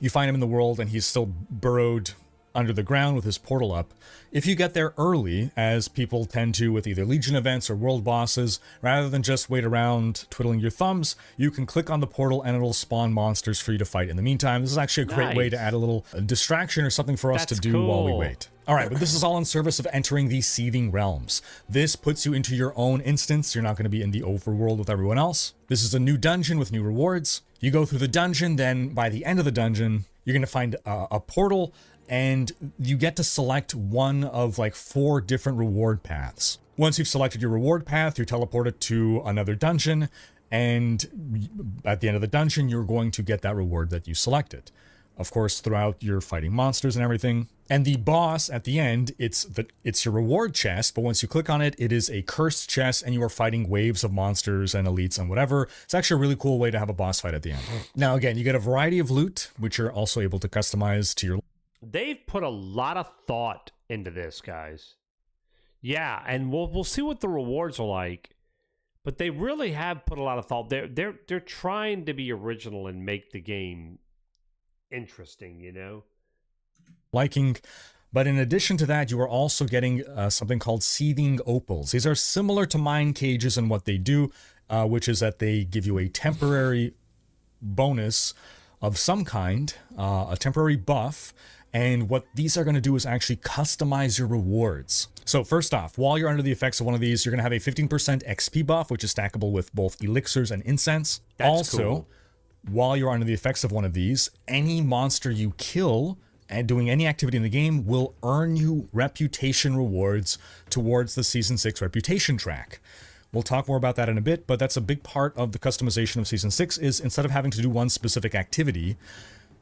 you find him in the world and he's still burrowed under the ground with his portal up. If you get there early, as people tend to with either Legion events or world bosses, rather than just wait around twiddling your thumbs, you can click on the portal and it'll spawn monsters for you to fight in the meantime. This is actually a great way to add a little distraction or something for us to do while we wait. Alright, but this is all in service of entering the Seething Realms. This puts you into your own instance. You're not going to be in the overworld with everyone else. This is a new dungeon with new rewards. You go through the dungeon, then by the end of the dungeon, you're going to find a portal, and you get to select one of like 4 different reward paths. Once you've selected your reward path, you're teleported to another dungeon, and at the end of the dungeon, you're going to get that reward that you selected. Of course, throughout you're fighting monsters and everything. And the boss at the end, it's your reward chest, but once you click on it, it is a cursed chest, and you are fighting waves of monsters and elites and whatever. It's actually a really cool way to have a boss fight at the end. Now, again, you get a variety of loot, which you're also able to customize to your...
They've put a lot of thought into this, guys. Yeah, and we'll see what the rewards are like, but they really have put a lot of thought. They're trying to be original and make the game interesting, you know?
Liking. But in addition to that, you are also getting something called Seething Opals. These are similar to Mine Cages in what they do, which is that they give you a temporary bonus of some kind, a temporary buff, and what these are going to do is actually customize your rewards. So first off, while you're under the effects of one of these, you're going to have a 15% XP buff, which is stackable with both elixirs and incense.
That's
also,
cool.
While you're under the effects of one of these, any monster you kill and doing any activity in the game will earn you reputation rewards towards the Season 6 reputation track. We'll talk more about that in a bit, but that's a big part of the customization of Season 6 is instead of having to do one specific activity,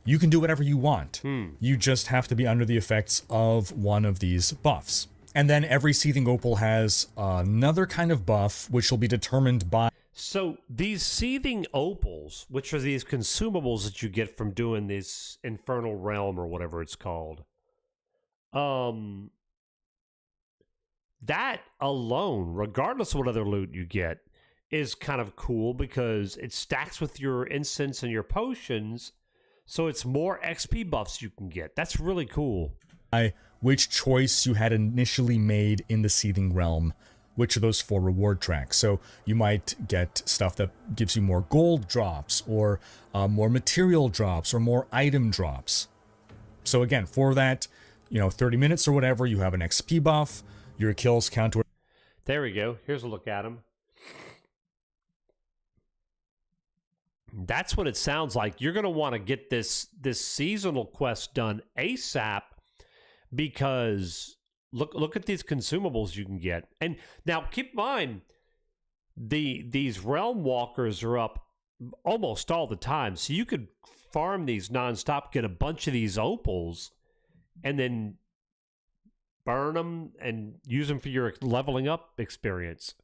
you can do whatever you want. You just have to be under the effects of one of these buffs. And then every Seething Opal has another kind of buff, which will be determined by...
So these Seething Opals, which are these consumables that you get from doing this Infernal Realm or whatever it's called, that alone, regardless of what other loot you get, is kind of cool because it stacks with your incense and your potions, so it's more XP buffs you can get. That's really cool.
Which choice you had initially made in the Seething Realm, which of those 4 reward tracks. So you might get stuff that gives you more gold drops, or more material drops, or more item drops. So again, for that, 30 minutes or whatever, you have an XP buff, your kills count to...
There we go. Here's a look at them. That's what it sounds like. You're going to want to get this seasonal quest done ASAP, because look at these consumables you can get. And now keep in mind, these Realm Walkers are up almost all the time, so you could farm these nonstop, get a bunch of these opals, and then burn them and use them for your leveling up experience.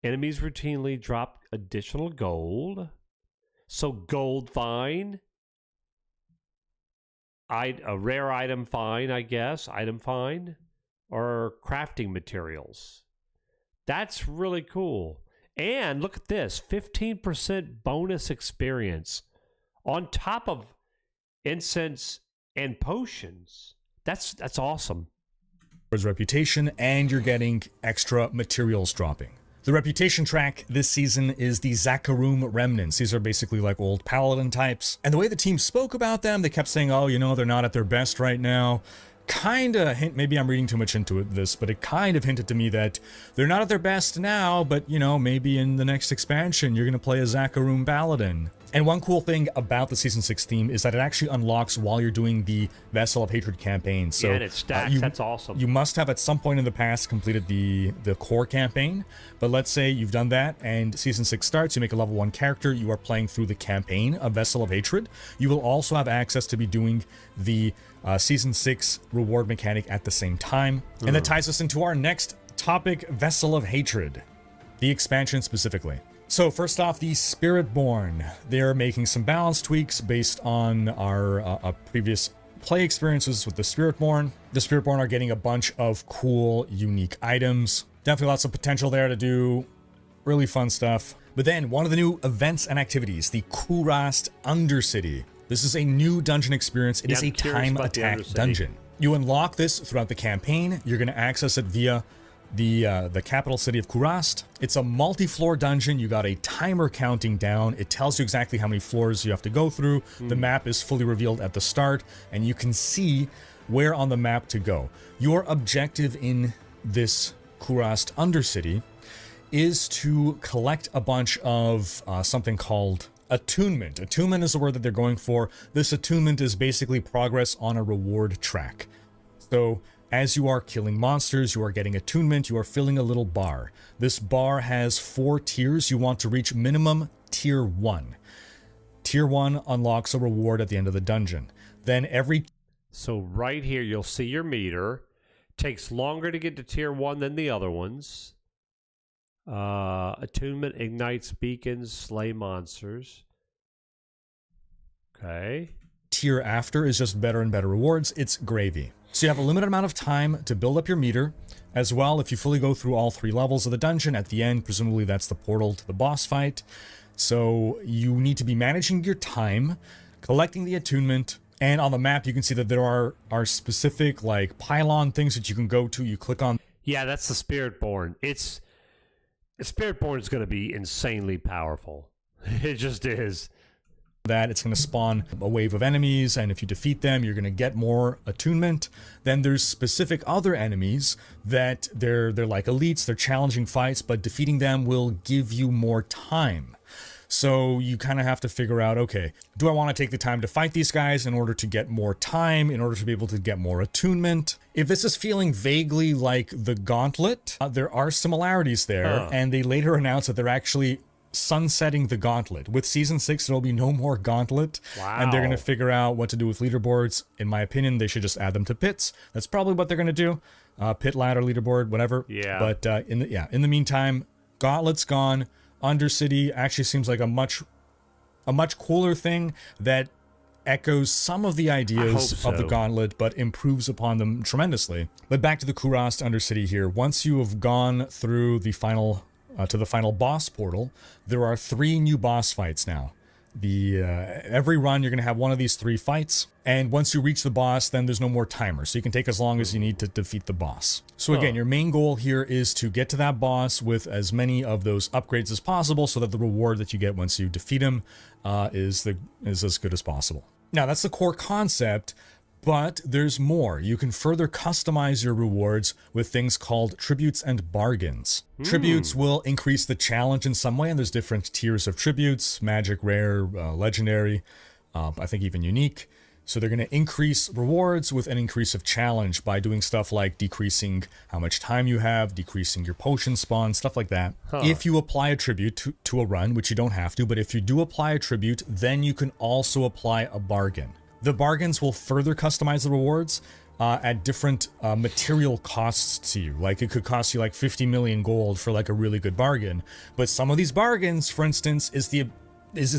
Enemies routinely drop additional gold. So gold fine. A rare item fine, I guess. Item fine. Or crafting materials. That's really cool. And look at this. 15% bonus experience. On top of incense and potions. That's awesome.
Reputation, and you're getting extra materials dropping. The reputation track this season is the Zakarum Remnants. These are basically like old paladin types. And the way the team spoke about them, they kept saying, oh, they're not at their best right now. Kinda hint, maybe I'm reading too much into this, but it kind of hinted to me that they're not at their best now, but maybe in the next expansion, you're gonna play a Zakarum Paladin. And one cool thing about the Season 6 theme is that it actually unlocks while you're doing the Vessel of Hatred campaign. So,
yeah, and it stacks. That's awesome.
You must have at some point in the past completed the core campaign, but let's say you've done that and Season 6 starts, you make a level 1 character, you are playing through the campaign of Vessel of Hatred. You will also have access to be doing the Season 6 reward mechanic at the same time. And that ties us into our next topic, Vessel of Hatred. The expansion specifically. So first off, the Spiritborn. They're making some balance tweaks based on our previous play experiences with the Spiritborn. The Spiritborn are getting a bunch of cool, unique items. Definitely lots of potential there to do really fun stuff. But then one of the new events and activities, the Kurast Undercity. This is a new dungeon experience. It is a time attack dungeon. You unlock this throughout the campaign. You're going to access it via the capital city of Kurast. It's a multi-floor dungeon. You got a timer counting down. It tells you exactly how many floors you have to go through. The map is fully revealed at the start, and you can see where on the map to go. Your objective in this Kurast Undercity is to collect a bunch of something called attunement. Attunement is the word that they're going for. This attunement is basically progress on a reward track. So as you are killing monsters, you are getting attunement, you are filling a little bar. This bar has 4 tiers. You want to reach minimum tier 1. Tier 1 unlocks a reward at the end of the dungeon. Then every...
So right here, you'll see your meter. Takes longer to get to tier 1 than the other ones. Attunement ignites beacons, slay monsters. Okay.
Tier after is just better and better rewards. It's gravy. So you have a limited amount of time to build up your meter. As well, if you fully go through all 3 levels of the dungeon, at the end, presumably that's the portal to the boss fight. So you need to be managing your time, collecting the attunement, and on the map you can see that there are specific like pylon things that you can go to. You click on.
Yeah, that's the Spiritborn. Spiritborn is going to be insanely powerful. It just is.
That it's going to spawn a wave of enemies, and if you defeat them, you're going to get more attunement. Then there's specific other enemies that they're like elites, they're challenging fights, but defeating them will give you more time. So you kind of have to figure out, okay, do I want to take the time to fight these guys in order to get more time, in order to be able to get more attunement? If this is feeling vaguely like the Gauntlet, there are similarities there, and they later announced that they're actually sunsetting the Gauntlet. With Season 6, there'll be no more Gauntlet, and they're going to figure out what to do with leaderboards. In my opinion, they should just add them to pits. That's probably what they're going to do. Pit ladder, leaderboard, whatever.
Yeah.
But in the meantime, Gauntlet's gone. Undercity actually seems like a much cooler thing that echoes some of the ideas of the Gauntlet, but improves upon them tremendously. But back to the Kurast Undercity here. Once you have gone through the final to the final boss portal, there are 3 new boss fights now. Every run you're going to have one of these 3 fights, and once you reach the boss, then there's no more timer, so you can take as long as you need to defeat the boss. So again, your main goal here is to get to that boss with as many of those upgrades as possible, so that the reward that you get once you defeat him is as good as possible. Now that's the core concept, but there's more. You can further customize your rewards with things called tributes and bargains. Tributes will increase the challenge in some way, and there's different tiers of tributes: magic, rare, legendary, I think even unique. So they're going to increase rewards with an increase of challenge by doing stuff like decreasing how much time you have, decreasing your potion spawn, stuff like that. If you apply a tribute to a run, which you don't have to, but if you do apply a tribute, then you can also apply a bargain. The bargains will further customize the rewards at different material costs to you. Like it could cost you like 50 million gold for like a really good bargain. But some of these bargains, for instance, is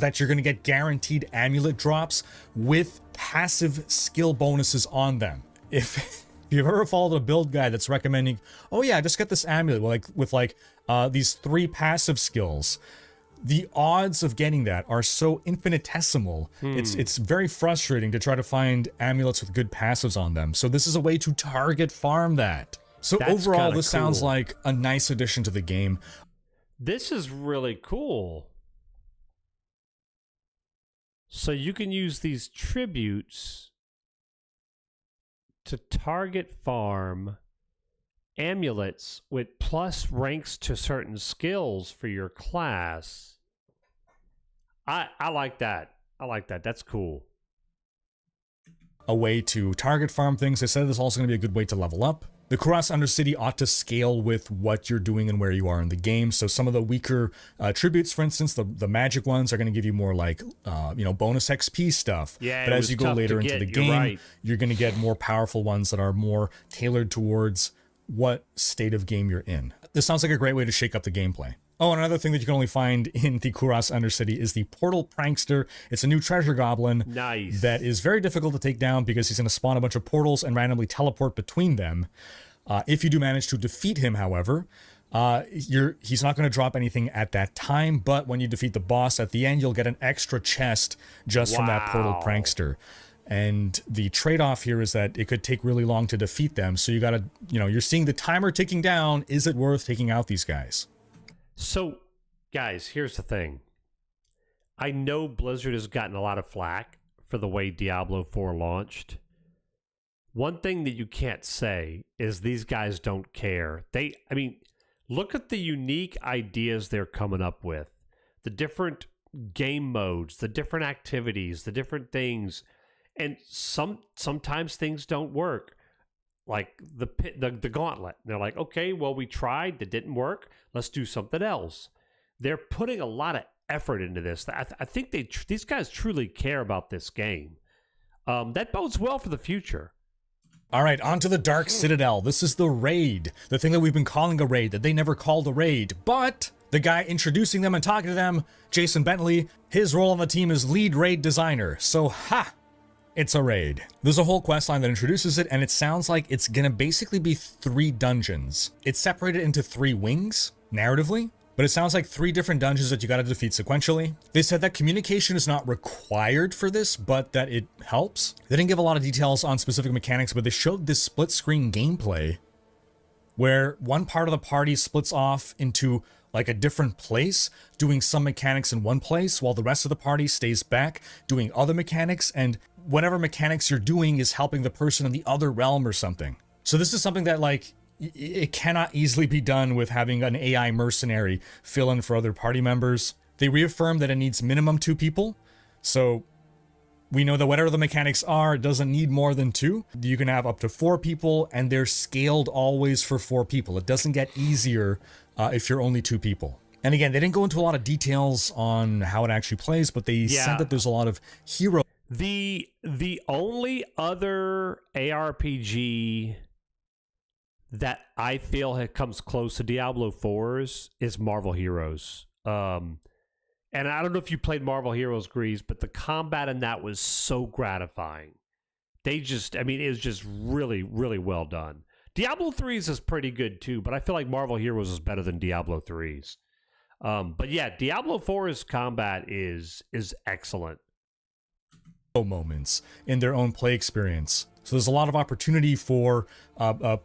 that you're going to get guaranteed amulet drops with passive skill bonuses on them. If you've ever followed a build guide that's recommending, oh yeah, just get this amulet with these 3 passive skills, the odds of getting that are so infinitesimal. It's very frustrating to try to find amulets with good passives on them. So this is a way to target farm that. So
That's
overall, this
cool.
sounds like a nice addition to the game.
This is really cool. So you can use these tributes to target farm amulets with plus ranks to certain skills for your class. I like that. I like that. That's cool.
A way to target farm things. I said there's also going to be a good way to level up. The Kurast Undercity ought to scale with what you're doing and where you are in the game. So some of the weaker tributes, for instance, the magic ones are going to give you more like, bonus XP stuff.
Yeah,
but as you go later into the game, you're going to get more powerful ones that are more tailored towards what state of game you're in. This sounds like a great way to shake up the gameplay. Oh, and another thing that you can only find in the Kuras Undercity is the Portal Prankster. It's a new treasure goblin.
Nice.
That is very difficult to take down because he's going to spawn a bunch of portals and randomly teleport between them. If you do manage to defeat him, however, he's not going to drop anything at that time, but when you defeat the boss at the end, you'll get an extra chest just from that Portal Prankster. And the trade-off here is that it could take really long to defeat them, so you gotta, you're seeing the timer ticking down. Is it worth taking out these guys?
So, guys, here's the thing. I know Blizzard has gotten a lot of flack for the way Diablo 4 launched. One thing that you can't say is these guys don't care. Look at the unique ideas they're coming up with. The different game modes, the different activities, the different things. And sometimes things don't work. Like the gauntlet. They're like, okay, well, we tried. That didn't work. Let's do something else. They're putting a lot of effort into this. I think these guys truly care about this game. That bodes well for the future.
All right, on to the Dark Citadel. This is the raid. The thing that we've been calling a raid, that they never called a raid. But the guy introducing them and talking to them, Jason Bentley, his role on the team is lead raid designer. So, it's a raid. There's a whole quest line that introduces it, and it sounds like it's gonna basically be 3 dungeons. It's separated into 3 wings, narratively, but it sounds like 3 different dungeons that you gotta defeat sequentially. They said that communication is not required for this, but that it helps. They didn't give a lot of details on specific mechanics, but they showed this split-screen gameplay where one part of the party splits off into like a different place, doing some mechanics in one place, while the rest of the party stays back, doing other mechanics, and whatever mechanics you're doing is helping the person in the other realm or something. So this is something that, like, it cannot easily be done with having an AI mercenary fill in for other party members. They reaffirmed that it needs minimum 2 people, so we know that whatever the mechanics are, it doesn't need more than 2. You can have up to 4 people, and they're scaled always for 4 people. It doesn't get easier if you're only 2 people. And again, they didn't go into a lot of details on how it actually plays, but they said that there's a lot of hero.
The only other ARPG that I feel comes close to Diablo 4's is Marvel Heroes. And I don't know if you played Marvel Heroes, Grease, but the combat in that was so gratifying. It was just really, really well done. Diablo 3's is pretty good too, but I feel like Marvel Heroes is better than Diablo 3's. But yeah, Diablo 4's combat is excellent.
Moments in their own play experience. So there's a lot of opportunity for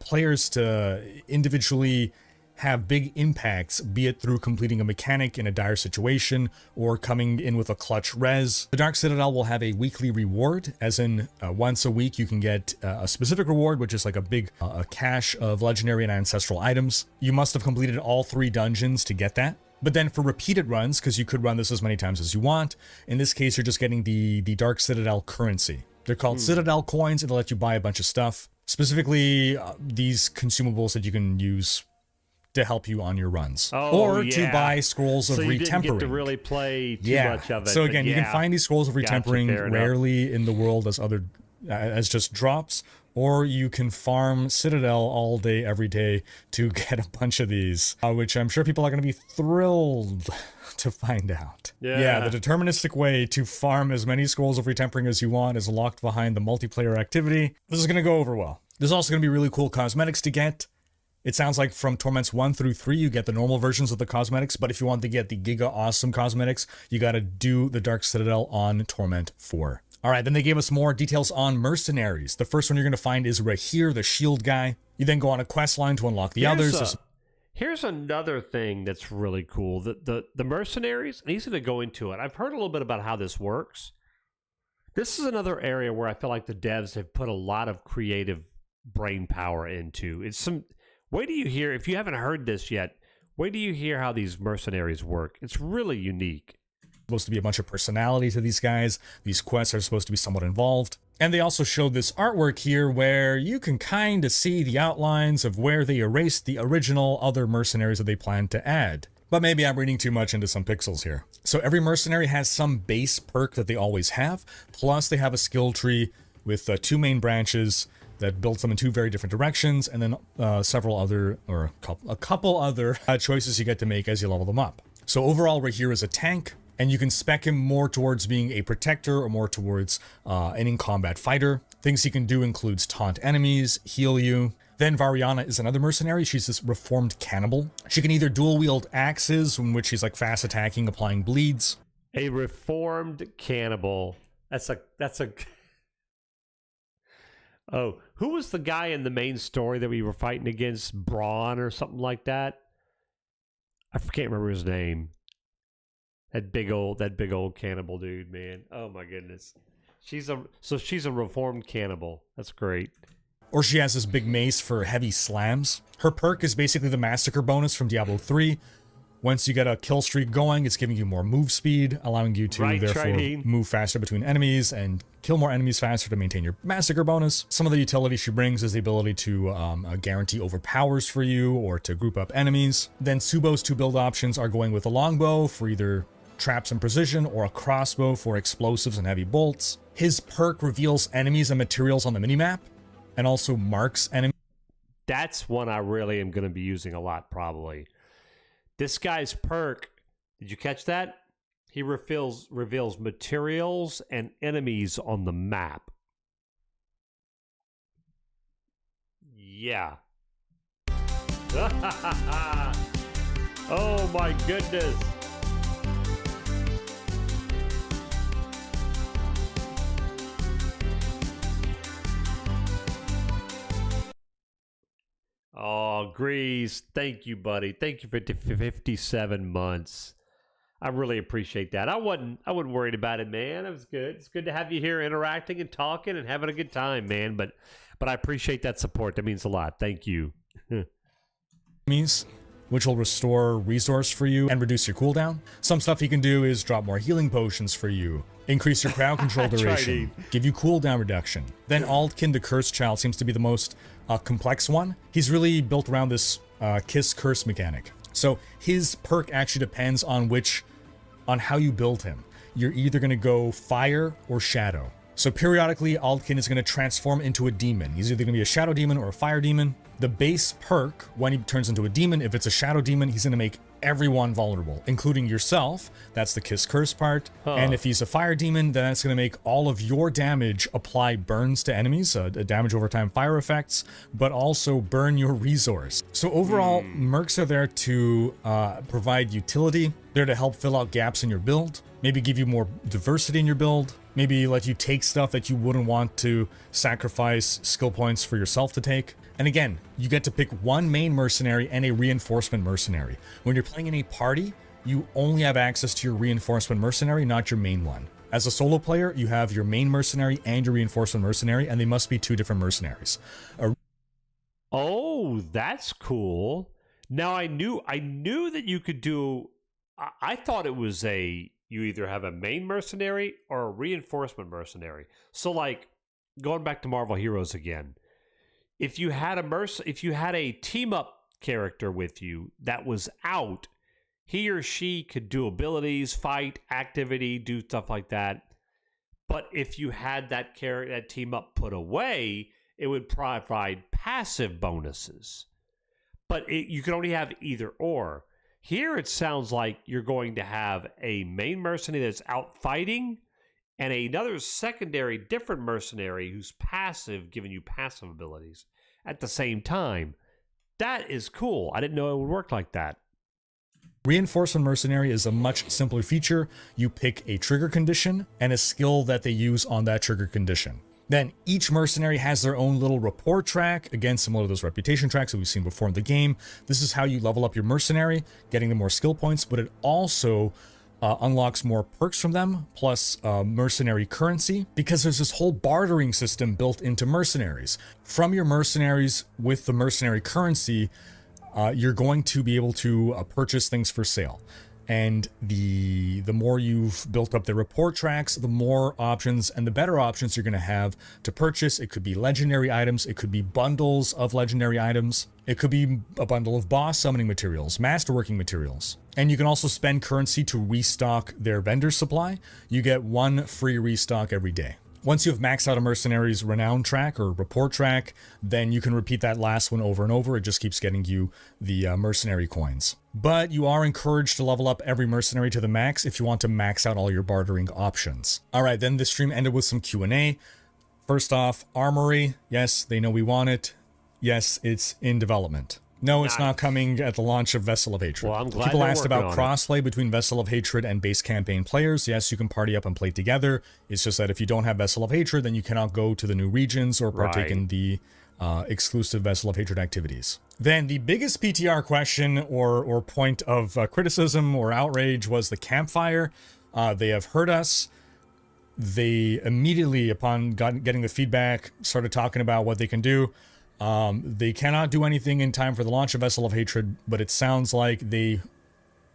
players to individually have big impacts, be it through completing a mechanic in a dire situation or coming in with a clutch res. The Dark Citadel will have a weekly reward, as in once a week you can get a specific reward, which is like a big cache of legendary and ancestral items. You must have completed all 3 dungeons to get that. But then for repeated runs, because you could run this as many times as you want, in this case you're just getting the Dark Citadel currency. They're called Citadel coins, and they'll let you buy a bunch of stuff. Specifically, these consumables that you can use to help you on your runs. To buy scrolls of retempering. So you didn't get
to really play too much of it.
So again, you can find these scrolls of retempering rarely in the world as just drops, or you can farm Citadel all day, every day to get a bunch of these, which I'm sure people are going to be thrilled to find out. Yeah, the deterministic way to farm as many scrolls of retempering as you want is locked behind the multiplayer activity. This is going to go over well. There's also going to be really cool cosmetics to get. It sounds like from Torments 1 through 3, you get the normal versions of the cosmetics, but if you want to get the Giga Awesome cosmetics, you got to do the Dark Citadel on Torment 4. All right, then they gave us more details on mercenaries. The first one you're going to find is Rahir, the shield guy. You then go on a quest line to unlock the others.
Here's another thing that's really cool. The mercenaries, and he's going to go into it. I've heard a little bit about how this works. This is another area where I feel like the devs have put a lot of creative brain power into. Wait till you hear, if you haven't heard this yet, wait till you hear how these mercenaries work. It's really unique.
Supposed to be a bunch of personality to these guys. These quests are supposed to be somewhat involved. And they also showed this artwork here where you can kind of see the outlines of where they erased the original other mercenaries that they planned to add. But maybe I'm reading too much into some pixels here. So every mercenary has some base perk that they always have, plus they have a skill tree with 2 main branches that builds them in two very different directions, and then several other, or a couple other choices you get to make as you level them up. So overall, Rahir is a tank, and you can spec him more towards being a protector or more towards an in-combat fighter. Things he can do includes taunt enemies, heal you. Then Variana is another mercenary. She's this reformed cannibal. She can either dual wield axes, in which she's like fast attacking, applying bleeds.
A reformed cannibal. That's a Oh, who was the guy in the main story that we were fighting against? Braun or something like that? I can't remember his name. That big old cannibal dude, man. Oh my goodness. She's a reformed cannibal. That's great.
Or she has this big mace for heavy slams. Her perk is basically the massacre bonus from Diablo 3. Once you get a kill streak going, it's giving you more move speed, allowing you to therefore move faster between enemies and kill more enemies faster to maintain your massacre bonus. Some of the utility she brings is the ability to guarantee overpowers for you or to group up enemies. Then Subo's two build options are going with a longbow for either traps and precision or a crossbow for explosives and heavy bolts. His perk reveals enemies and materials on the minimap and also marks enemies.
That's one I really am going to be using a lot, probably. This guy's perk, did you catch that? He reveals materials and enemies on the map. Yeah. Oh my goodness. Oh, Grease, thank you, buddy. Thank you for 57 months. I really appreciate that. I wasn't worried about it, man. It was good. It's good to have you here interacting and talking and having a good time, man. But I appreciate that support. That means a lot. Thank you.
Which will restore resource for you and reduce your cooldown. Some stuff you can do is drop more healing potions for you, increase your crowd control duration, give you cooldown reduction. Then Aldkin the Cursed Child seems to be the most complex one. He's really built around this kiss curse mechanic. So his perk actually depends on how you build him. You're either going to go fire or shadow. So periodically, Aldkin is going to transform into a demon. He's either going to be a shadow demon or a fire demon. The base perk, when he turns into a demon, if it's a shadow demon, he's going to make everyone vulnerable, including yourself. That's the Kiss Curse part. And if he's a fire demon, then that's going to make all of your damage apply burns to enemies, damage over time fire effects, but also burn your resource. So overall, mercs are there to provide utility. They're to help fill out gaps in your build, maybe give you more diversity in your build, maybe let you take stuff that you wouldn't want to sacrifice skill points for yourself to take. And again, you get to pick one main mercenary and a reinforcement mercenary. When you're playing in a party, you only have access to your reinforcement mercenary, not your main one. As a solo player, you have your main mercenary and your reinforcement mercenary, and they must be two different mercenaries.
Oh, that's cool. Now I knew that you could do. I thought it was you either have a main mercenary or a reinforcement mercenary. So like going back to Marvel Heroes again. If you had a team up character with you that was out, he or she could do abilities, fight, activity, do stuff like that. But if you had that team up put away, it would provide passive bonuses. But you can only have either or. Here it sounds like you're going to have a main mercenary that's out fighting and another secondary different mercenary who's passive, giving you passive abilities at the same time. That is cool. I didn't know it would work like that.
Reinforcement mercenary is a much simpler feature. You pick a trigger condition and a skill that they use on that trigger condition. Then each mercenary has their own little rapport track, again similar to those reputation tracks that we've seen before in the game. This is how you level up your mercenary, getting them more skill points, but it also unlocks more perks from them, plus mercenary currency, because there's this whole bartering system built into mercenaries. From your mercenaries with the mercenary currency, you're going to be able to purchase things for sale. And the more you've built up the rapport tracks, the more options and the better options you're going to have to purchase. It could be legendary items, it could be bundles of legendary items, it could be a bundle of boss summoning materials, masterworking materials. And you can also spend currency to restock their vendor supply. You get one free restock every day. Once you have maxed out a mercenary's renown track or report track, then you can repeat that last one over and over. It just keeps getting you the mercenary coins. But you are encouraged to level up every mercenary to the max if you want to max out all your bartering options. All right, then the stream ended with some Q&A. First off, Armory. Yes, they know we want it. Yes, it's in development. No, it's not coming at the launch of Vessel of Hatred.
Well, I'm glad
People
they're
asked
working
about
on
crossplay between Vessel of Hatred and base campaign players. Yes, you can party up and play together. It's just that if you don't have Vessel of Hatred, then you cannot go to the new regions or partake in the exclusive Vessel of Hatred activities. Then the biggest PTR question or point of criticism or outrage was the campfire. They have heard us. They immediately, upon getting the feedback, started talking about what they can do. They cannot do anything in time for the launch of Vessel of Hatred, but it sounds like they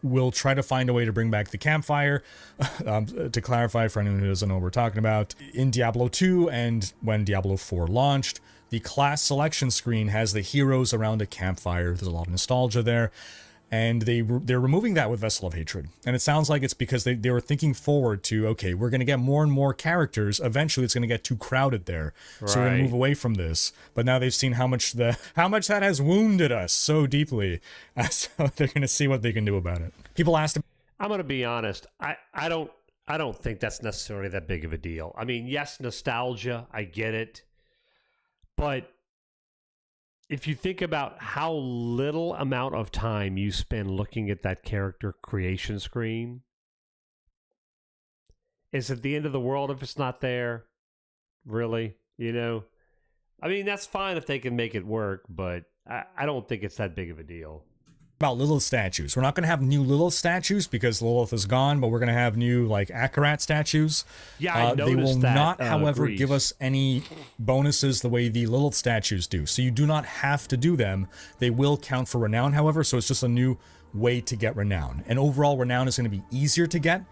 will try to find a way to bring back the campfire. To clarify for anyone who doesn't know what we're talking about, in Diablo 2 and when Diablo 4 launched, the class selection screen has the heroes around a campfire. There's a lot of nostalgia there. And they're removing that with Vessel of Hatred. And it sounds like it's because they were thinking forward to, okay, we're going to get more and more characters. Eventually, it's going to get too crowded there. Right. So we're going to move away from this. But now they've seen how much that has wounded us so deeply. So they're going to see what they can do about it. People asked.
I'm going to be honest. I don't think that's necessarily that big of a deal. I mean, yes, nostalgia. I get it. But if you think about how little amount of time you spend looking at that character creation screen, is it the end of the world if it's not there? Really? You know? I mean, that's fine if they can make it work, but I don't think it's that big of a deal.
About Lilith statues. We're not going to have new Lilith statues because Lilith is gone, but we're going to have new, like, Akarat statues.
Yeah, I noticed
they will
that,
not, however,
Grease.
give us any bonuses the way the Lilith statues do. So you do not have to do them. They will count for renown, however, so it's just a new way to get renown. And overall, renown is going to be easier to get.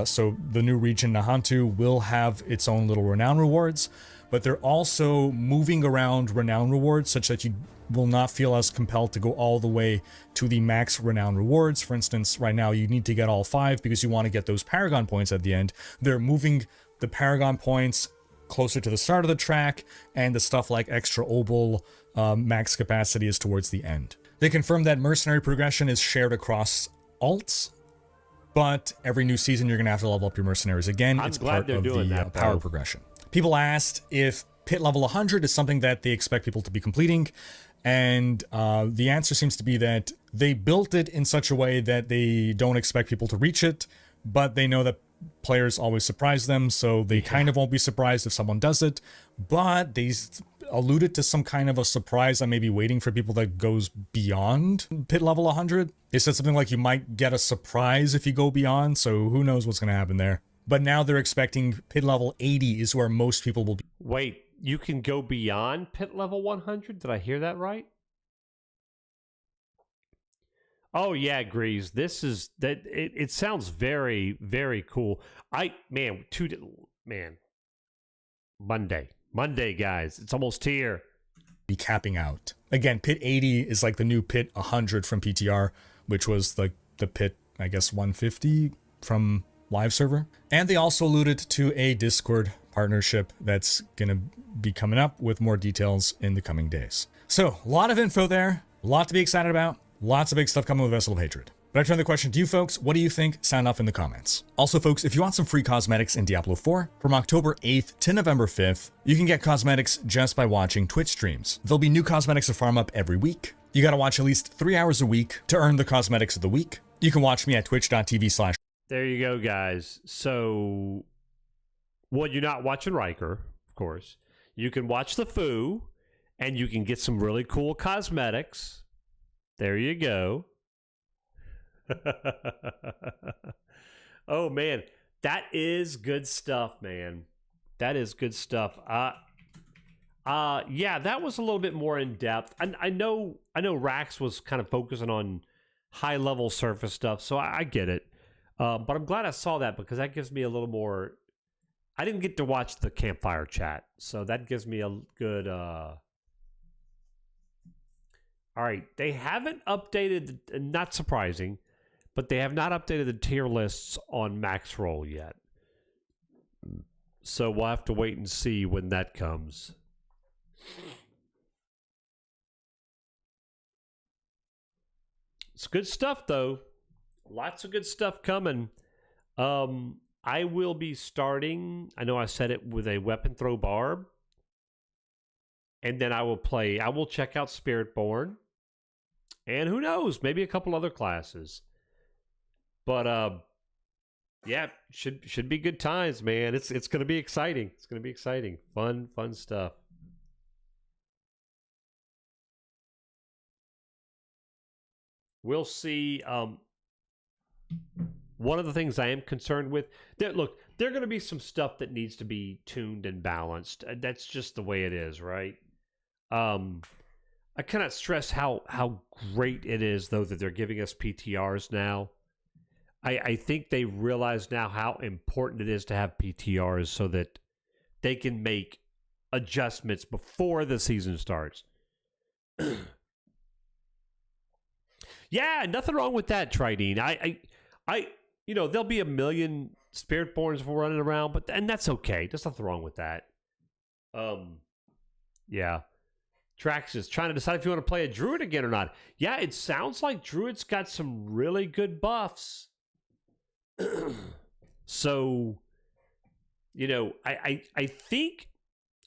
So the new region, Nahantu, will have its own little renown rewards, but they're also moving around renown rewards such that you will not feel as compelled to go all the way to the max renown rewards. For instance, right now you need to get all 5 because you want to get those Paragon points at the end. They're moving the Paragon points closer to the start of the track, and the stuff like extra obol max capacity is towards the end. They confirmed that mercenary progression is shared across alts, but every new season you're going to have to level up your mercenaries again.
I'm
it's
glad
part of the power progression. People asked if pit level 100 is something that they expect people to be completing. And the answer seems to be that they built it in such a way that they don't expect people to reach it, but they know that players always surprise them, so they kind of won't be surprised if someone does it. But they alluded to some kind of a surprise that may be waiting for people that goes beyond pit level 100. They said something like you might get a surprise if you go beyond, so who knows what's going to happen there. But now they're expecting pit level 80 is where most people will be.
Wait. You can go beyond pit level 100? Did I hear that right? Oh yeah, Grease. This is that. It sounds very, very cool. Monday, guys. It's almost here.
Be capping out again. Pit 80 is like the new pit 100 from PTR, which was like the pit, I guess, 150 from live server. And they also alluded to a Discord partnership that's going to be coming up with more details in the coming days. So, a lot of info there, a lot to be excited about, lots of big stuff coming with Vessel of Hatred. But I turn the question to you folks, what do you think? Sound off in the comments. Also folks, if you want some free cosmetics in Diablo 4, from October 8th to November 5th, you can get cosmetics just by watching Twitch streams. There'll be new cosmetics to farm up every week. You gotta watch at least 3 hours a week to earn the cosmetics of the week. You can watch me at twitch.tv/.
There you go, guys. So, well, you're not watching Riker, of course. You can watch the Foo, and you can get some really cool cosmetics. There you go. Oh, man. That is good stuff, man. That is good stuff. Yeah, that was a little bit more in depth. I know Rax was kind of focusing on high-level surface stuff, so I get it. But I'm glad I saw that because that gives me a little more... I didn't get to watch the campfire chat, so that gives me a good... All right, they haven't updated, not surprising, but they have not updated the tier lists on Max Roll yet. So we'll have to wait and see when that comes. It's good stuff, though. Lots of good stuff coming. I will be starting, I know I said it, with a weapon throw barb. And then I will check out Spiritborn. And who knows, maybe a couple other classes. But yeah, should be good times, man. It's going to be exciting. It's going to be exciting. Fun stuff. We'll see. One of the things I am concerned with, there are going to be some stuff that needs to be tuned and balanced. That's just the way it is, right? I cannot stress how great it is, though, that they're giving us PTRs now. I think they realize now how important it is to have PTRs so that they can make adjustments before the season starts. Yeah, nothing wrong with that, Tridine. I there'll be a million Spiritborns running around, and that's okay. There's nothing wrong with that. Yeah. Trax is trying to decide if you want to play a Druid again or not. Yeah, it sounds like Druid's got some really good buffs. So, I think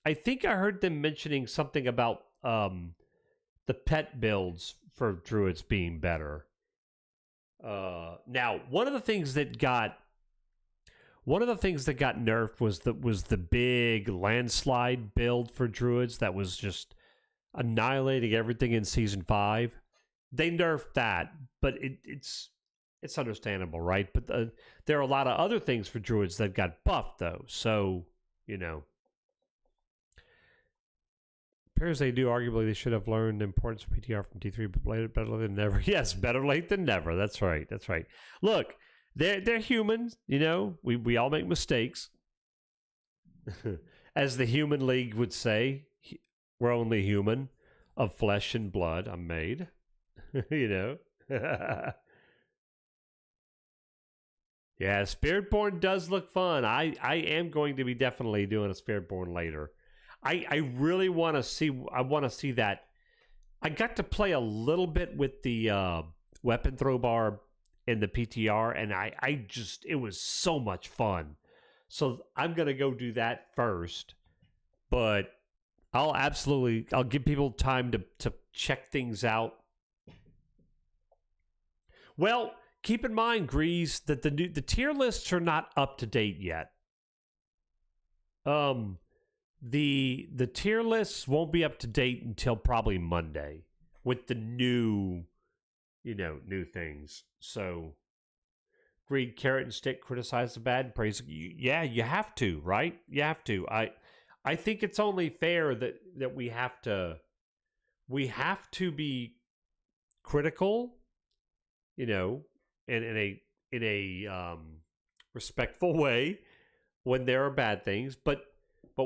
I heard them mentioning something about the pet builds for Druids being better. Now, one of the things that got nerfed was the big landslide build for Druids that was just annihilating everything in Season 5. They nerfed that, but it's understandable, right? But there are a lot of other things for Druids that got buffed, though. So, appears they do. Arguably, they should have learned the importance of PTR from T3, but better late than never. Yes, better late than never. That's right. That's right. Look, they're humans. We all make mistakes. As the Human League would say, we're only human, of flesh and blood. I'm made. Yeah, Spiritborn does look fun. I am going to be definitely doing a Spiritborn later. I really want to see. I want to see that. I got to play a little bit with the weapon throw bar in the PTR, and it was so much fun. So I'm gonna go do that first, but I'll give people time to check things out. Well, keep in mind, Grease, that the tier lists are not up to date yet. The tier lists won't be up to date until probably Monday with the new things. So, Greed, Carrot, and Stick criticize the bad and praise. Yeah, you have to, right? You have to. I think it's only fair that we have to be critical, in a respectful way when there are bad things, but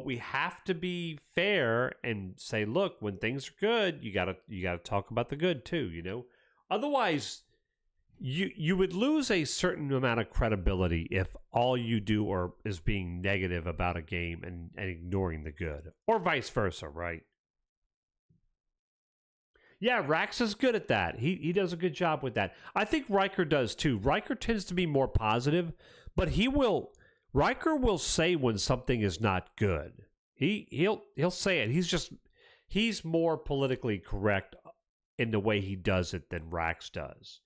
we have to be fair and say, look, when things are good, you gotta talk about the good too, Otherwise, you would lose a certain amount of credibility if all you do is being negative about a game and ignoring the good, or vice versa, right? Yeah, Rax is good at that. He does a good job with that. I think Riker does too. Riker tends to be more positive, but Riker will say when something is not good. He'll say it. He's more politically correct in the way he does it than Rax does.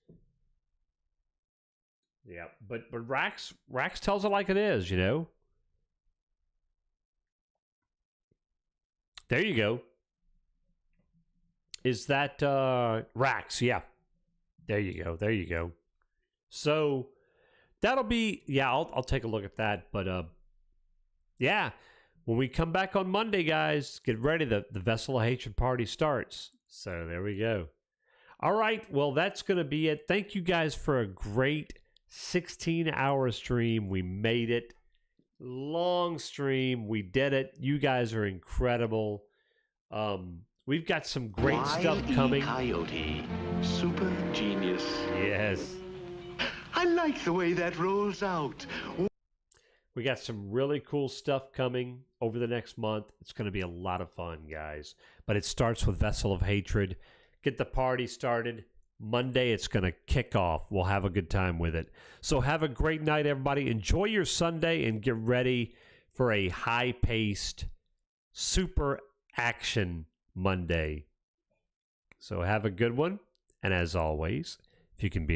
Yeah, but Rax tells it like it is, There you go. Is that Rax? Yeah. There you go. So that'll be, I'll take a look at that. But yeah, when we come back on Monday, guys, get ready. The Vessel of Hatred party starts. So there we go. All right, well, that's going to be it. Thank you guys for a great 16-hour stream. We made it. Long stream. We did it. You guys are incredible. We've got some great stuff coming.
Coyote, super genius.
Yes.
I like the way that rolls out.
We got some really cool stuff coming over the next month. It's going to be a lot of fun, guys. But it starts with Vessel of Hatred. Get the party started. Monday, it's going to kick off. We'll have a good time with it. So have a great night, everybody. Enjoy your Sunday and get ready for a high-paced, super action Monday. So have a good one. And as always, if you can be